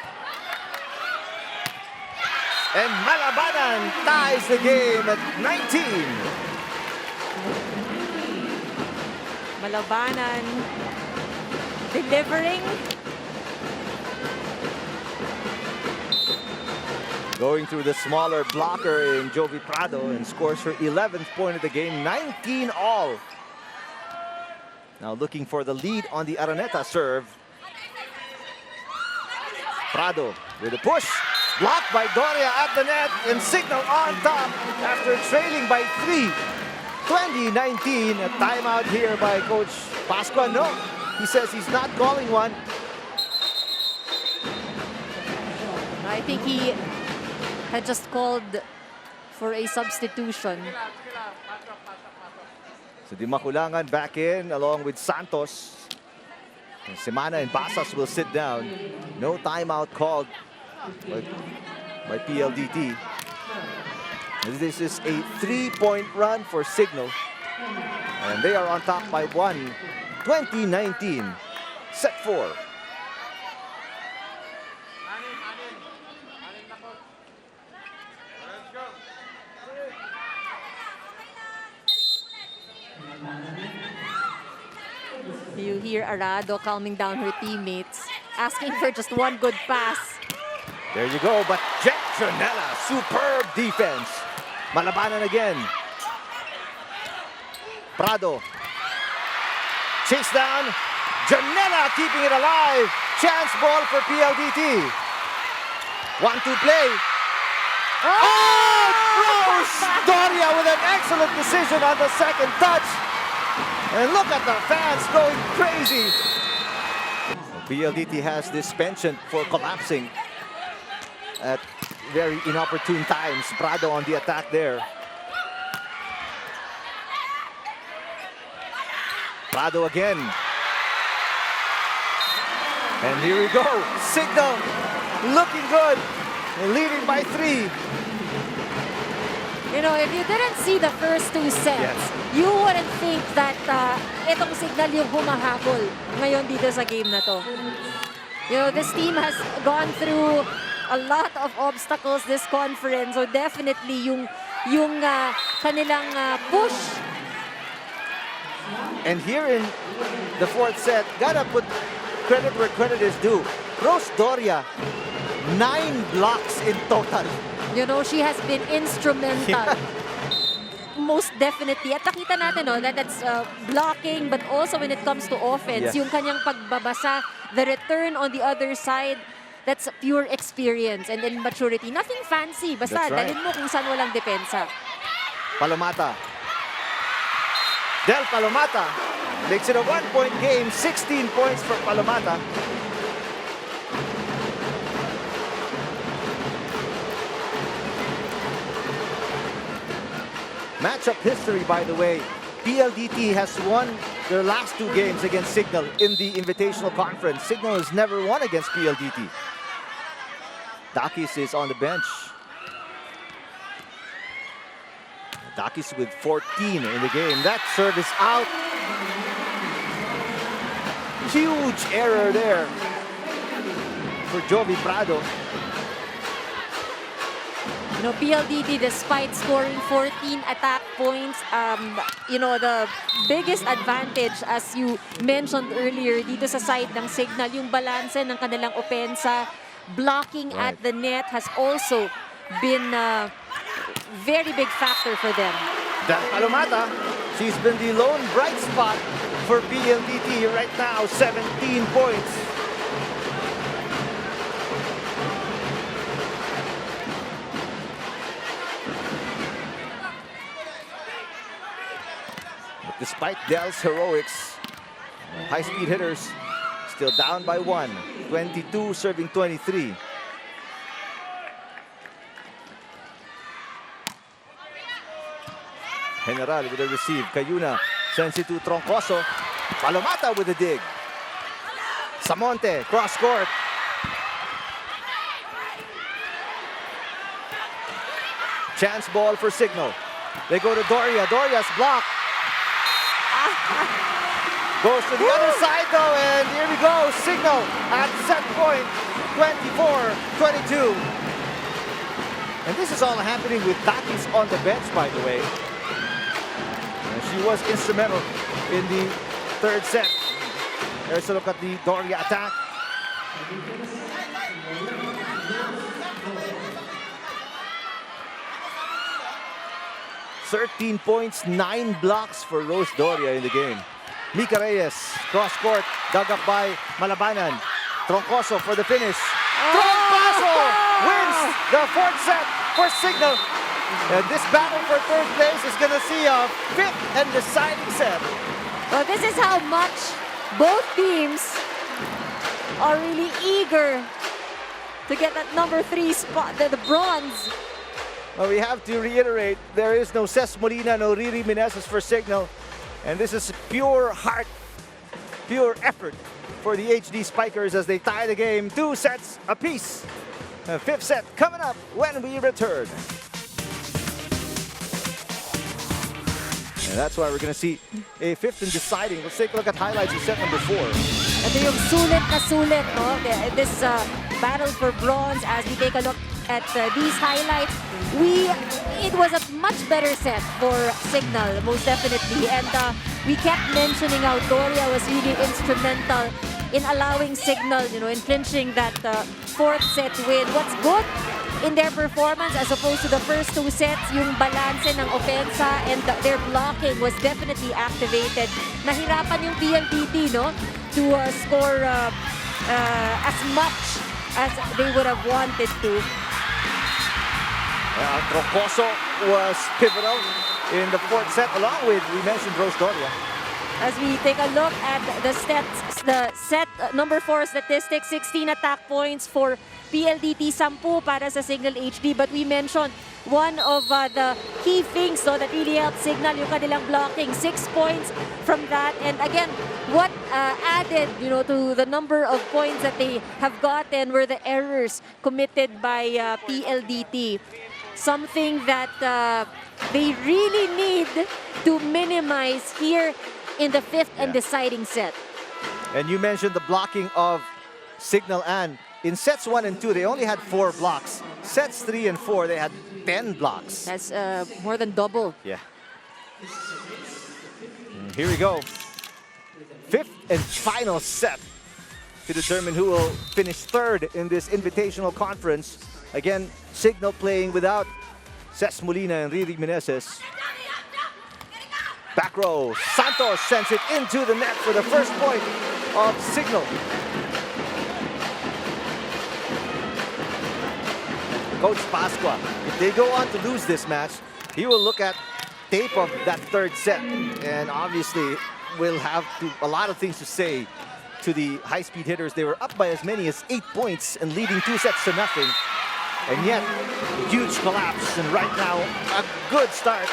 S1: And Malabanan ties the game at 19.
S2: Malabanan delivering.
S1: Going through the smaller blocker in Jovi Prado and scores her 11th point of the game, 19 all. Now looking for the lead on the Araneta serve. Prado with a push. Blocked by Doria at the net and Cignal on top after trailing by 3. 2019, a timeout here by Coach Pascua. No, he says he's not calling one.
S2: I think he had just called for a substitution.
S1: So Di Maculangan back in along with Santos. And Semana and Basas will sit down. No timeout called by PLDT. This is a 3-point run for Cignal. And they are on top by 1. 2019. Set 4.
S2: You hear Arado calming down her teammates, asking for just one good pass.
S1: There you go, but Jet Jonella, superb defense. Malabanan again. Prado. Chase down. Jonella keeping it alive. Chance ball for PLDT. 1-2 play. Oh! Rose Doria with an excellent decision on the second touch. And look at the fans going crazy. PLDT has this penchant for collapsing at very inopportune times. Prado on the attack there. Prado again. And here we go. Cignal looking good. Leading by 3.
S2: You know, if you didn't see the first 2 sets,
S1: Yes.
S2: you wouldn't think that itong Cignal yung humahabol ngayon dito sa game na to. You know, this team has gone through a lot of obstacles this conference. So definitely yung kanilang push.
S1: And here in the 4th set, gotta put credit where credit is due. Rose Doria, 9 blocks in total.
S2: You know, she has been instrumental.
S1: Yeah.
S2: Most definitely. At nakita natin, no, that that's blocking, but also when it comes to offense,
S1: Yes.
S2: yung kanyang pagbabasa, the return on the other side, that's pure experience and then maturity. Nothing fancy. Basta
S1: That's right.
S2: dalhin mo kung saan walang depensa.
S1: Palomata. Del Palomata makes it a 1-point game. 16 points for Palomata. Matchup history, by the way. PLDT has won their last 2 games against Cignal in the Invitational Conference. Cignal has never won against PLDT. Dakis is on the bench. Dakis with 14 in the game. That serve is out. Huge error there for Jovi Prado.
S2: You know, PLDT, despite scoring 14 attack points, you know, the biggest advantage, as you mentioned earlier, dito sa side ng Cignal, yung balanse ng kanilang opensa, blocking at the net has also been a very big factor for them.
S1: Del Palomata, she's been the lone bright spot for PLDT right now, 17 points. Despite Del's heroics, high-speed hitters still down by 1. 22 serving 23. General with a receive. Cayuna sends it to Troncoso. Palomata with a dig. Samonte, cross court. Chance ball for Cignal. They go to Doria. Doria's blocked. Goes to the other side though, and here we go. Cignal at set point, 24-22. And this is all happening with Dakis on the bench, by the way. And she was instrumental in the 3rd set. There's a look at the Doria attack. "13 points, 9 blocks for Rose Doria in the game." Mika Reyes, cross court, dug up by Malabanan. Troncoso for the finish. Troncoso wins the 4th set for Cignal. And this battle for 3rd place is going to see a 5th and deciding set.
S2: Well, this is how much both teams are really eager to get that number 3 spot, the bronze.
S1: Well, we have to reiterate, there is no Ces Molina, no Riri Meneses for Cignal. And this is pure heart, pure effort for the HD Spikers as they tie the game 2 sets apiece. The 5th set coming up when we return. And that's why we're going to see a 5th and deciding. Let's take a look at highlights of set number 4.
S2: Ito yung sulit na sulit, no? This battle for bronze. As we take a look at these highlights, it was a much better set for Cignal, most definitely. And we kept mentioning how Doria was really instrumental in allowing Cignal, you know, in clinching that 4th set win. What's good in their performance as opposed to the first 2 sets, yung balanse ng ofensa and their blocking was definitely activated. Nahirapan yung PLDT, no, to score as much as they would have wanted to.
S1: Troncoso was pivotal in the 4th set, along with, we mentioned, Rose Doria.
S2: As we take a look at the stats, the set number 4 statistics, 16 attack points for PLDT, 10 para sa Cignal HD. But we mentioned one of the key things, no, that really helped Cignal, yung kanilang blocking, 6 points from that. And again, what added, you know, to the number of points that they have gotten were the errors committed by PLDT. Something that they really need to minimize here in the 5th and deciding set.
S1: And you mentioned the blocking of Cignal, and in sets 1 and 2, they only had 4 blocks. Sets 3 and 4, they had 10 blocks.
S2: That's more than double.
S1: Yeah. And here we go. 5th and final set to determine who will finish 3rd in this invitational conference. Again, Cignal playing without Ces Molina and Riri Meneses. Back row, Santos sends it into the net for the first point of Cignal. Coach Pascua, if they go on to lose this match, he will look at tape of that third set, and obviously will have a lot of things to say to the high-speed hitters. They were up by as many as 8 points and leading 2-0. And yet, huge collapse. And right now, a good start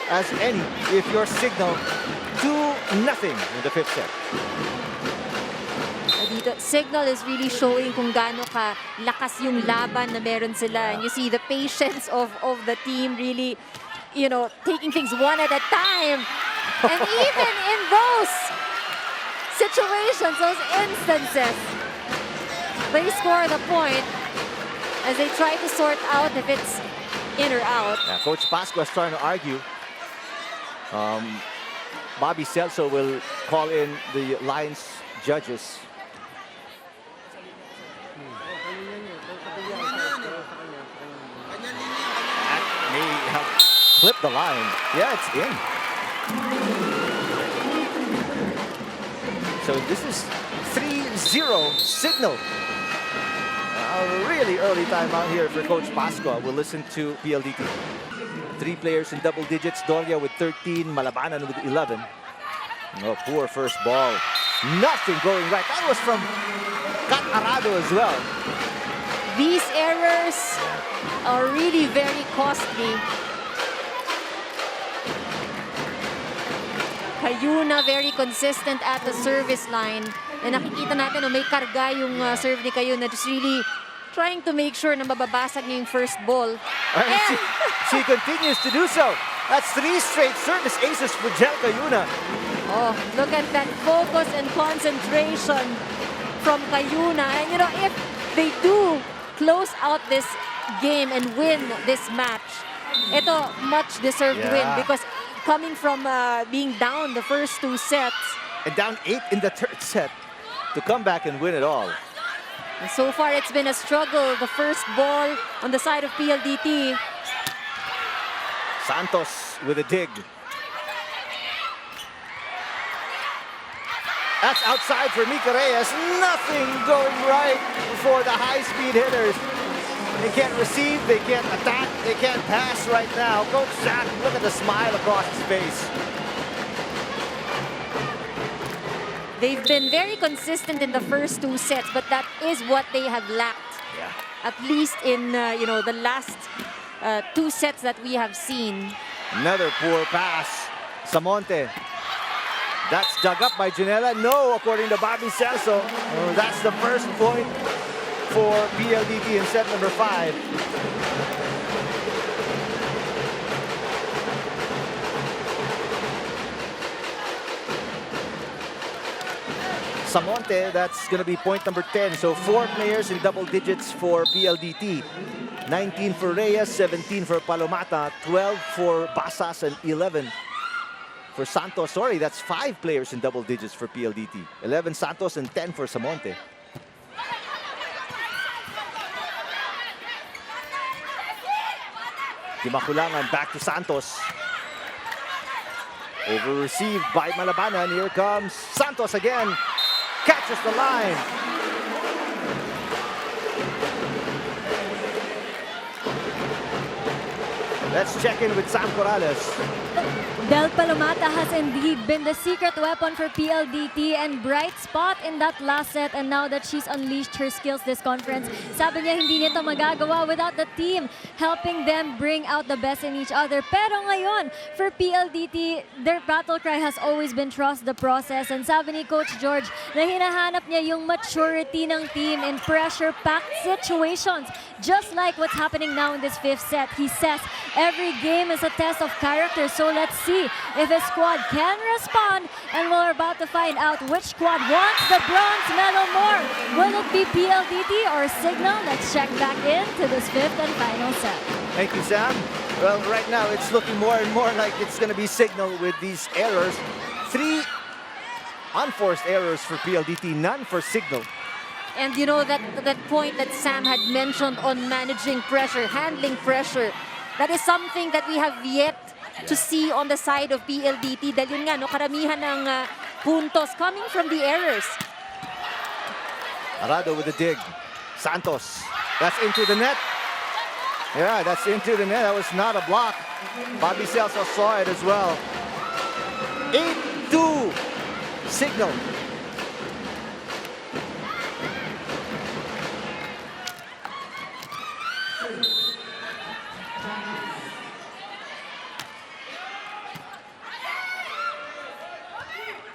S1: as any if you're Cignal 2-0 in the fifth set.
S2: Dito, Cignal is really showing kung gaano ka lakas yung laban na meron sila. And you see the patience of the team really, you know, taking things one at a time. And even in those situations, those instances, they score the point as they try to sort out if it's in or out.
S1: Yeah, Coach Pascua is trying to argue. Bobby Celso will call in the lines judges. That may have clipped the line. Yeah, it's in. So this is 3-0 Cignal. A really early timeout here for Coach Pascua. We'll listen to PLDT. 3 players in double digits. Doria with 13, Malabanan with 11. Oh, poor first ball. Nothing going right. That was from Kat Arado as well.
S2: These errors are really very costly. Kayuna very consistent at the service line. Na nakikita natin may karga yung serve ni Kayuna, just really trying to make sure na mababasag niya yung first ball.
S1: And she continues to do so. That's 3 straight service aces for Jel Kayuna.
S2: Oh, look at that focus and concentration from Kayuna. And you know, if they do close out this game and win this match, ito much deserved win because coming from being down the first 2 sets
S1: and down 8 in the third set to come back and win it all.
S2: And so far it's been a struggle. The first ball on the side of PLDT.
S1: Santos with a dig. That's outside for Mika Reyes. Nothing going right for the high-speed hitters. They can't receive, they can't attack, they can't pass right now. Coach Zach, look at the smile across his face.
S2: They've been very consistent in the first 2 sets, but that is what they have lacked.
S1: Yeah.
S2: At least in you know, the last 2 sets that we have seen.
S1: Another poor pass. Samonte. That's dug up by Janela. No, according to Bobby Celso. That's the first point for PLDT in set number 5. Samonte, that's going to be point number 10. So 4 players in double digits for PLDT. 19 for Reyes, 17 for Palomata, 12 for Basas, and 11 for Santos. Sorry, that's 5 players in double digits for PLDT. 11 Santos and 10 for Samonte. Dimakulangan back to Santos. Over received by Malabanan. Here comes Santos again. Catches the line. Let's check in with Sam Corrales.
S3: Del Palomata has indeed been the secret weapon for PLDT and bright spot in that last set, and now that she's unleashed her skills this conference, sabi niya hindi niya ito magagawa without the team helping them bring out the best in each other. Pero ngayon, for PLDT, their battle cry has always been trust the process, and sabi ni Coach George na hinahanap niya yung maturity ng team in pressure-packed situations, just like what's happening now in this 5th set. He says every game is a test of character, so let's see if his squad can respond, and we're about to find out which squad wants the bronze medal more. Will it be PLDT or Cignal? Let's check back into this 5th and final set.
S1: Thank you, Sam. Well, right now it's looking more and more like it's going to be Cignal with these errors. 3 unforced errors for PLDT, none for Cignal.
S2: And you know that point that Sam had mentioned on managing pressure, handling pressure, that is something that we have yet to see on the side of PLDT. Dahil yun nga, no, karamihan ng puntos coming from the errors.
S1: Arado with a dig. Santos. That's into the net. Yeah, that's into the net. That was not a block. Bobby Celso saw it as well. 8-2 Cignal.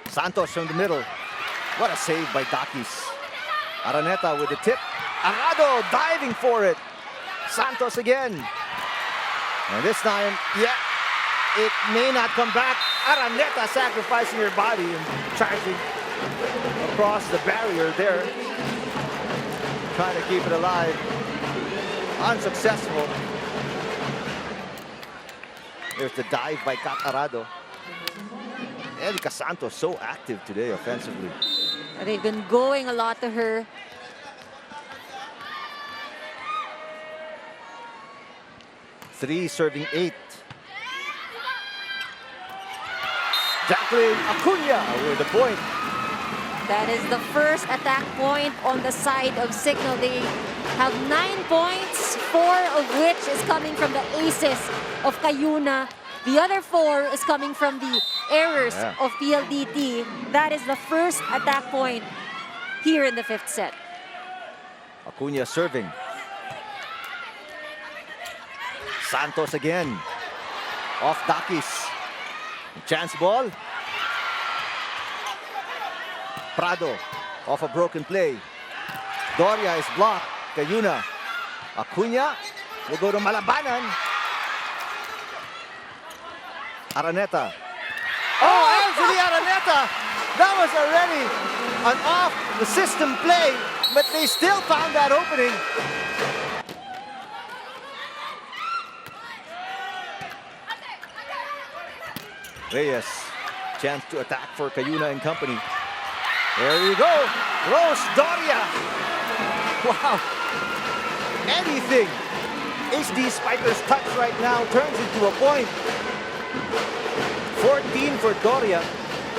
S1: Santos from the middle. What a save by Dakis. Araneta with the tip. Arado diving for it. Santos again. And this time, yeah, it may not come back. Araneta sacrificing her body and charging across the barrier there. Trying to keep it alive. Unsuccessful. There's the dive by Kat Arado. Erica Santos so active today offensively.
S2: They've been going a lot to her.
S1: Three serving 8. Jacqueline Acuna with the point.
S2: That is the first attack point on the side of Cignal. They have 9 points, 4 of which is coming from the aces of Cayuna. The other 4 is coming from the errors of PLDT. That is the first attack point here in the 5th set.
S1: Acuna serving. Santos again. Off Dakis. Chance ball. Prado off a broken play. Doria is blocked. Cayuna. Acuna will go to Malabanan. Araneta. Oh, Anthony Araneta! That was already an off the system play, but they still found that opening. Reyes, chance to attack for Cayuna and company. There you go, Rose Doria. Wow, anything HD Spikers touch right now turns into a point. 14 for Doria.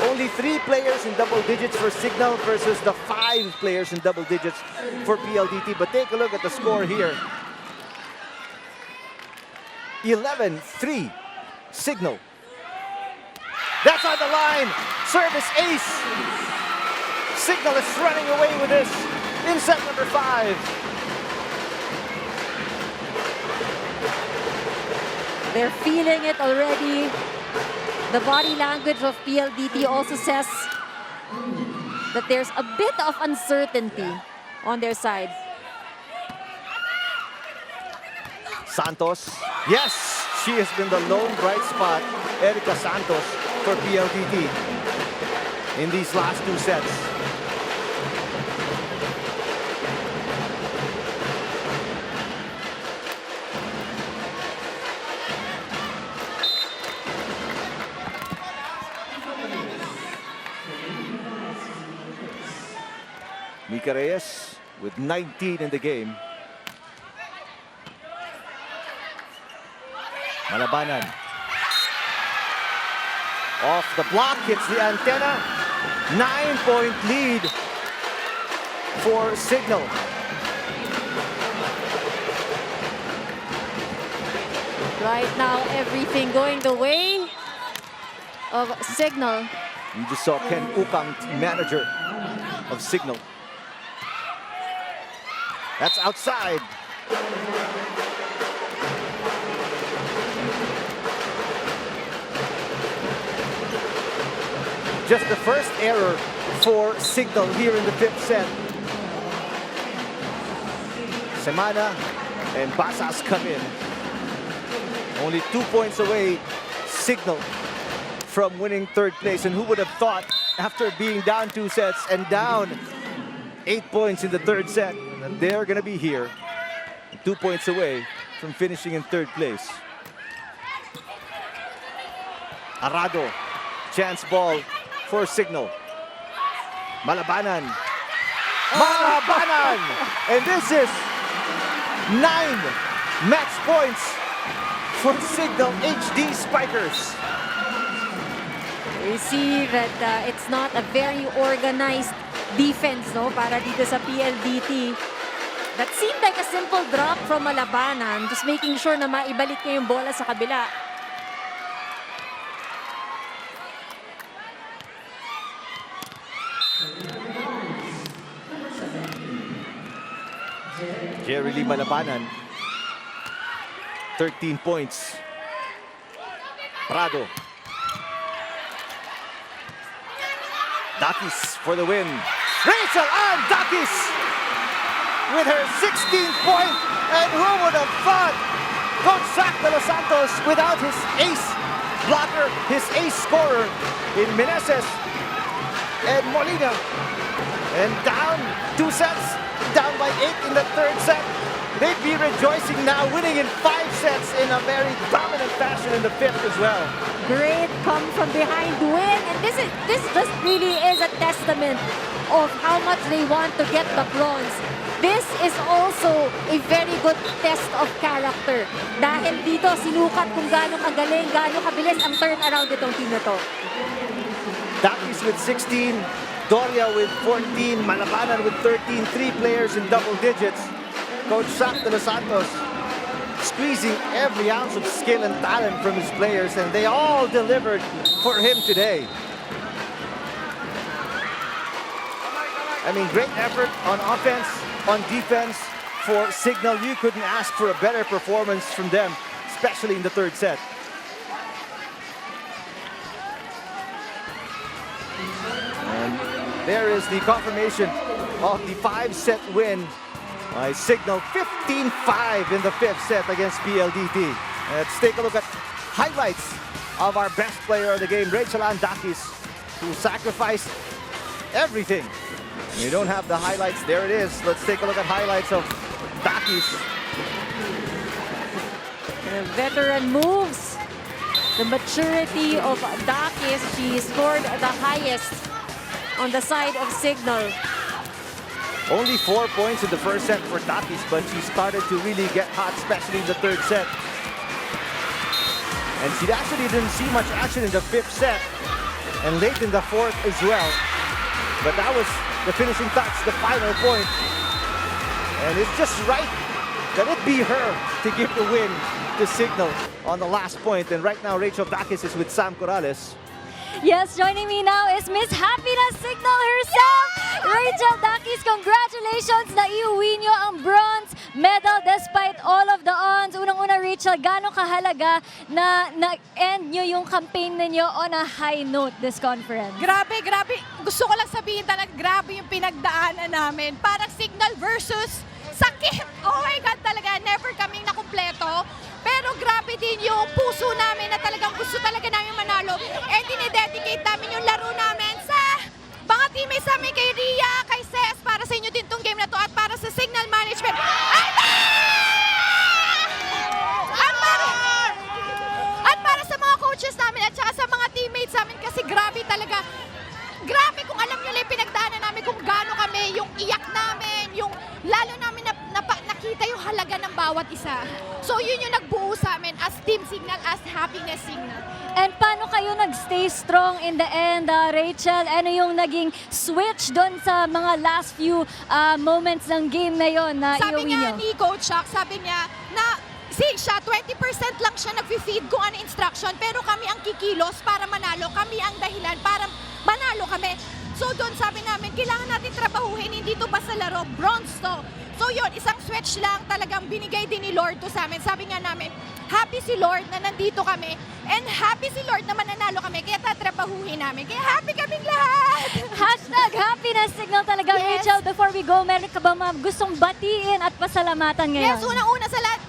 S1: Only 3 players in double digits for Cignal versus the 5 players in double digits for PLDT. But take a look at the score here. 11-3 Cignal. That's on the line. Service ace. Cignal is running away with this in set number 5.
S2: They're feeling it already. The body language of PLDT also says that there's a bit of uncertainty on their side.
S1: Santos. Yes, she has been the lone bright spot, Erica Santos, for PLDT in these last 2 sets. Mika Reyes with 19 in the game. Malabanan. Off the block, hits the antenna. 9-point lead for Cignal.
S2: Right now, everything going the way of Cignal.
S1: You just saw Ken Ukang, manager of Cignal. That's outside. Just the first error for Cignal here in the 5th set. Semana and Basas come in. Only 2 points away, Cignal from winning 3rd place. And who would have thought, after being down 2 sets and down 8 points in the 3rd set, that they're gonna be here 2 points away from finishing in 3rd place. Arado, chance ball for Cignal. Malabanan. Malabanan! And this is 9 match points for Cignal HD Spikers.
S2: We see that it's not a very organized defense, no, para dito sa PLDT. That seemed like a simple drop from Malabanan, just making sure na maibalik niya yung bola sa kabila.
S1: Jerry Lee Malabanan, 13 points. Prado. Dakis for the win. Rachel Ann Dakis with her 16th point. And who would have thought? Coach Zach de los Santos without his ace blocker, his ace scorer in Meneses and Molina. And down 2 sets, down by 8 in the third set. They'd be rejoicing now, winning in 5 sets in a very dominant fashion in the 5th as well.
S2: Great come from behind win, and this just really is a testament of how much they want to get the bronze. This is also a very good test of character. Dahil dito sinukat kung gaano kagaling, gaano kabilis ang turnaround itong team na to.
S1: Dakis with 16, Doria with 14, Malabanan with 13, 3 players in double digits. Coach Zach de los Santos squeezing every ounce of skill and talent from his players, and they all delivered for him today. I mean, great effort on offense, on defense for Cignal. You couldn't ask for a better performance from them, especially in the third set. And there is the confirmation of the 5-set win by Cignal, 15-5 in the 5th set against PLDT. Let's take a look at highlights of our best player of the game, Rachel Ann Dakis, who sacrificed everything. We don't have the highlights. There it is. Let's take a look at highlights of Dakis.
S2: The veteran moves. The maturity of Dakis. She scored the highest on the side of Cignal.
S1: Only 4 points in the first set for Dakis, but she started to really get hot, especially in the third set. And she actually didn't see much action in the 5th set and late in the 4th as well. But that was the finishing touch, the final point. And it's just right that it be her to give the win to Cignal on the last point. And right now, Rachel Dakis is with Sam Corrales.
S3: Yes, joining me now is Miss Happiness Cignal herself, Rachel Dakis. Congratulations, naiuwi nyo ang bronze medal despite all of the odds. Unang-una, Rachel, gaano kahalaga na na-end nyo yung campaign ninyo on a high note this conference?
S4: Grabe, grabe. Gusto ko lang sabihin talaga, grabe yung pinagdaanan namin. Parang Cignal versus sakit. Oh my God, talaga. Never kaming nakumpleto. Pero grabe din yung puso namin na talagang gusto talaga namin manalo. And dinededicate namin yung laro namin sa mga teammates namin, kay Ria, kay Ces, para sa inyo din tong game na to at para sa Cignal Management. At para sa mga coaches namin at saka sa mga teammates namin kasi grabe talaga. Grabe kung alam nyo lang yung pinagdaanan namin kung gaano kami, yung iyak namin, yung lalo namin nakita yung halaga ng bawat isa. So yun yung nagbuo sa amin as Team Cignal, as Happiness Cignal.
S3: And paano kayo nag-stay strong in the end, Rachel? Ano yung naging switch doon sa mga last few moments ng game na yon na
S4: Sabi
S3: iuwi
S4: niya
S3: nyo?
S4: ni Coach Chuck, sabi niya na siya, 20% lang siya nag-feed kung ano instruction, pero kami ang kikilos para manalo, kami ang dahilan para manalo kami. So doon sabi namin, kailangan natin trabahuhin, hindi to basta laro, bronze to. So yun, isang switch lang talagang binigay din ni Lord to sa amin. Sabi nga namin, happy si Lord na nandito kami and happy si Lord na mananalo kami, kaya tatrabahuhin namin. Kaya happy kaming lahat!
S3: Hashtag Happiness Cignal talaga,
S4: Yes.
S3: Rachel. Before we go, meron ka ba mga gustong batiin at pasalamatan ngayon?
S4: Yes, unang-una sa lahat,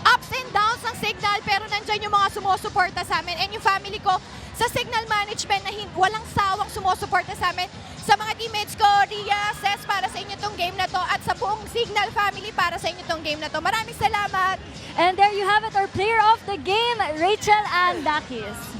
S4: ups and downs ng Cignal, pero nandyan yung mga sumusuporta sa amin and yung family ko sa Cignal Management na walang sawang sumusuporta sa amin. Sa mga teammates ko, Ria, Ces, para sa inyo tong game na to at sa buong Cignal family para sa inyo tong game na to. Maraming salamat!
S3: And there you have it, our player of the game, Rachel Ann Dakis.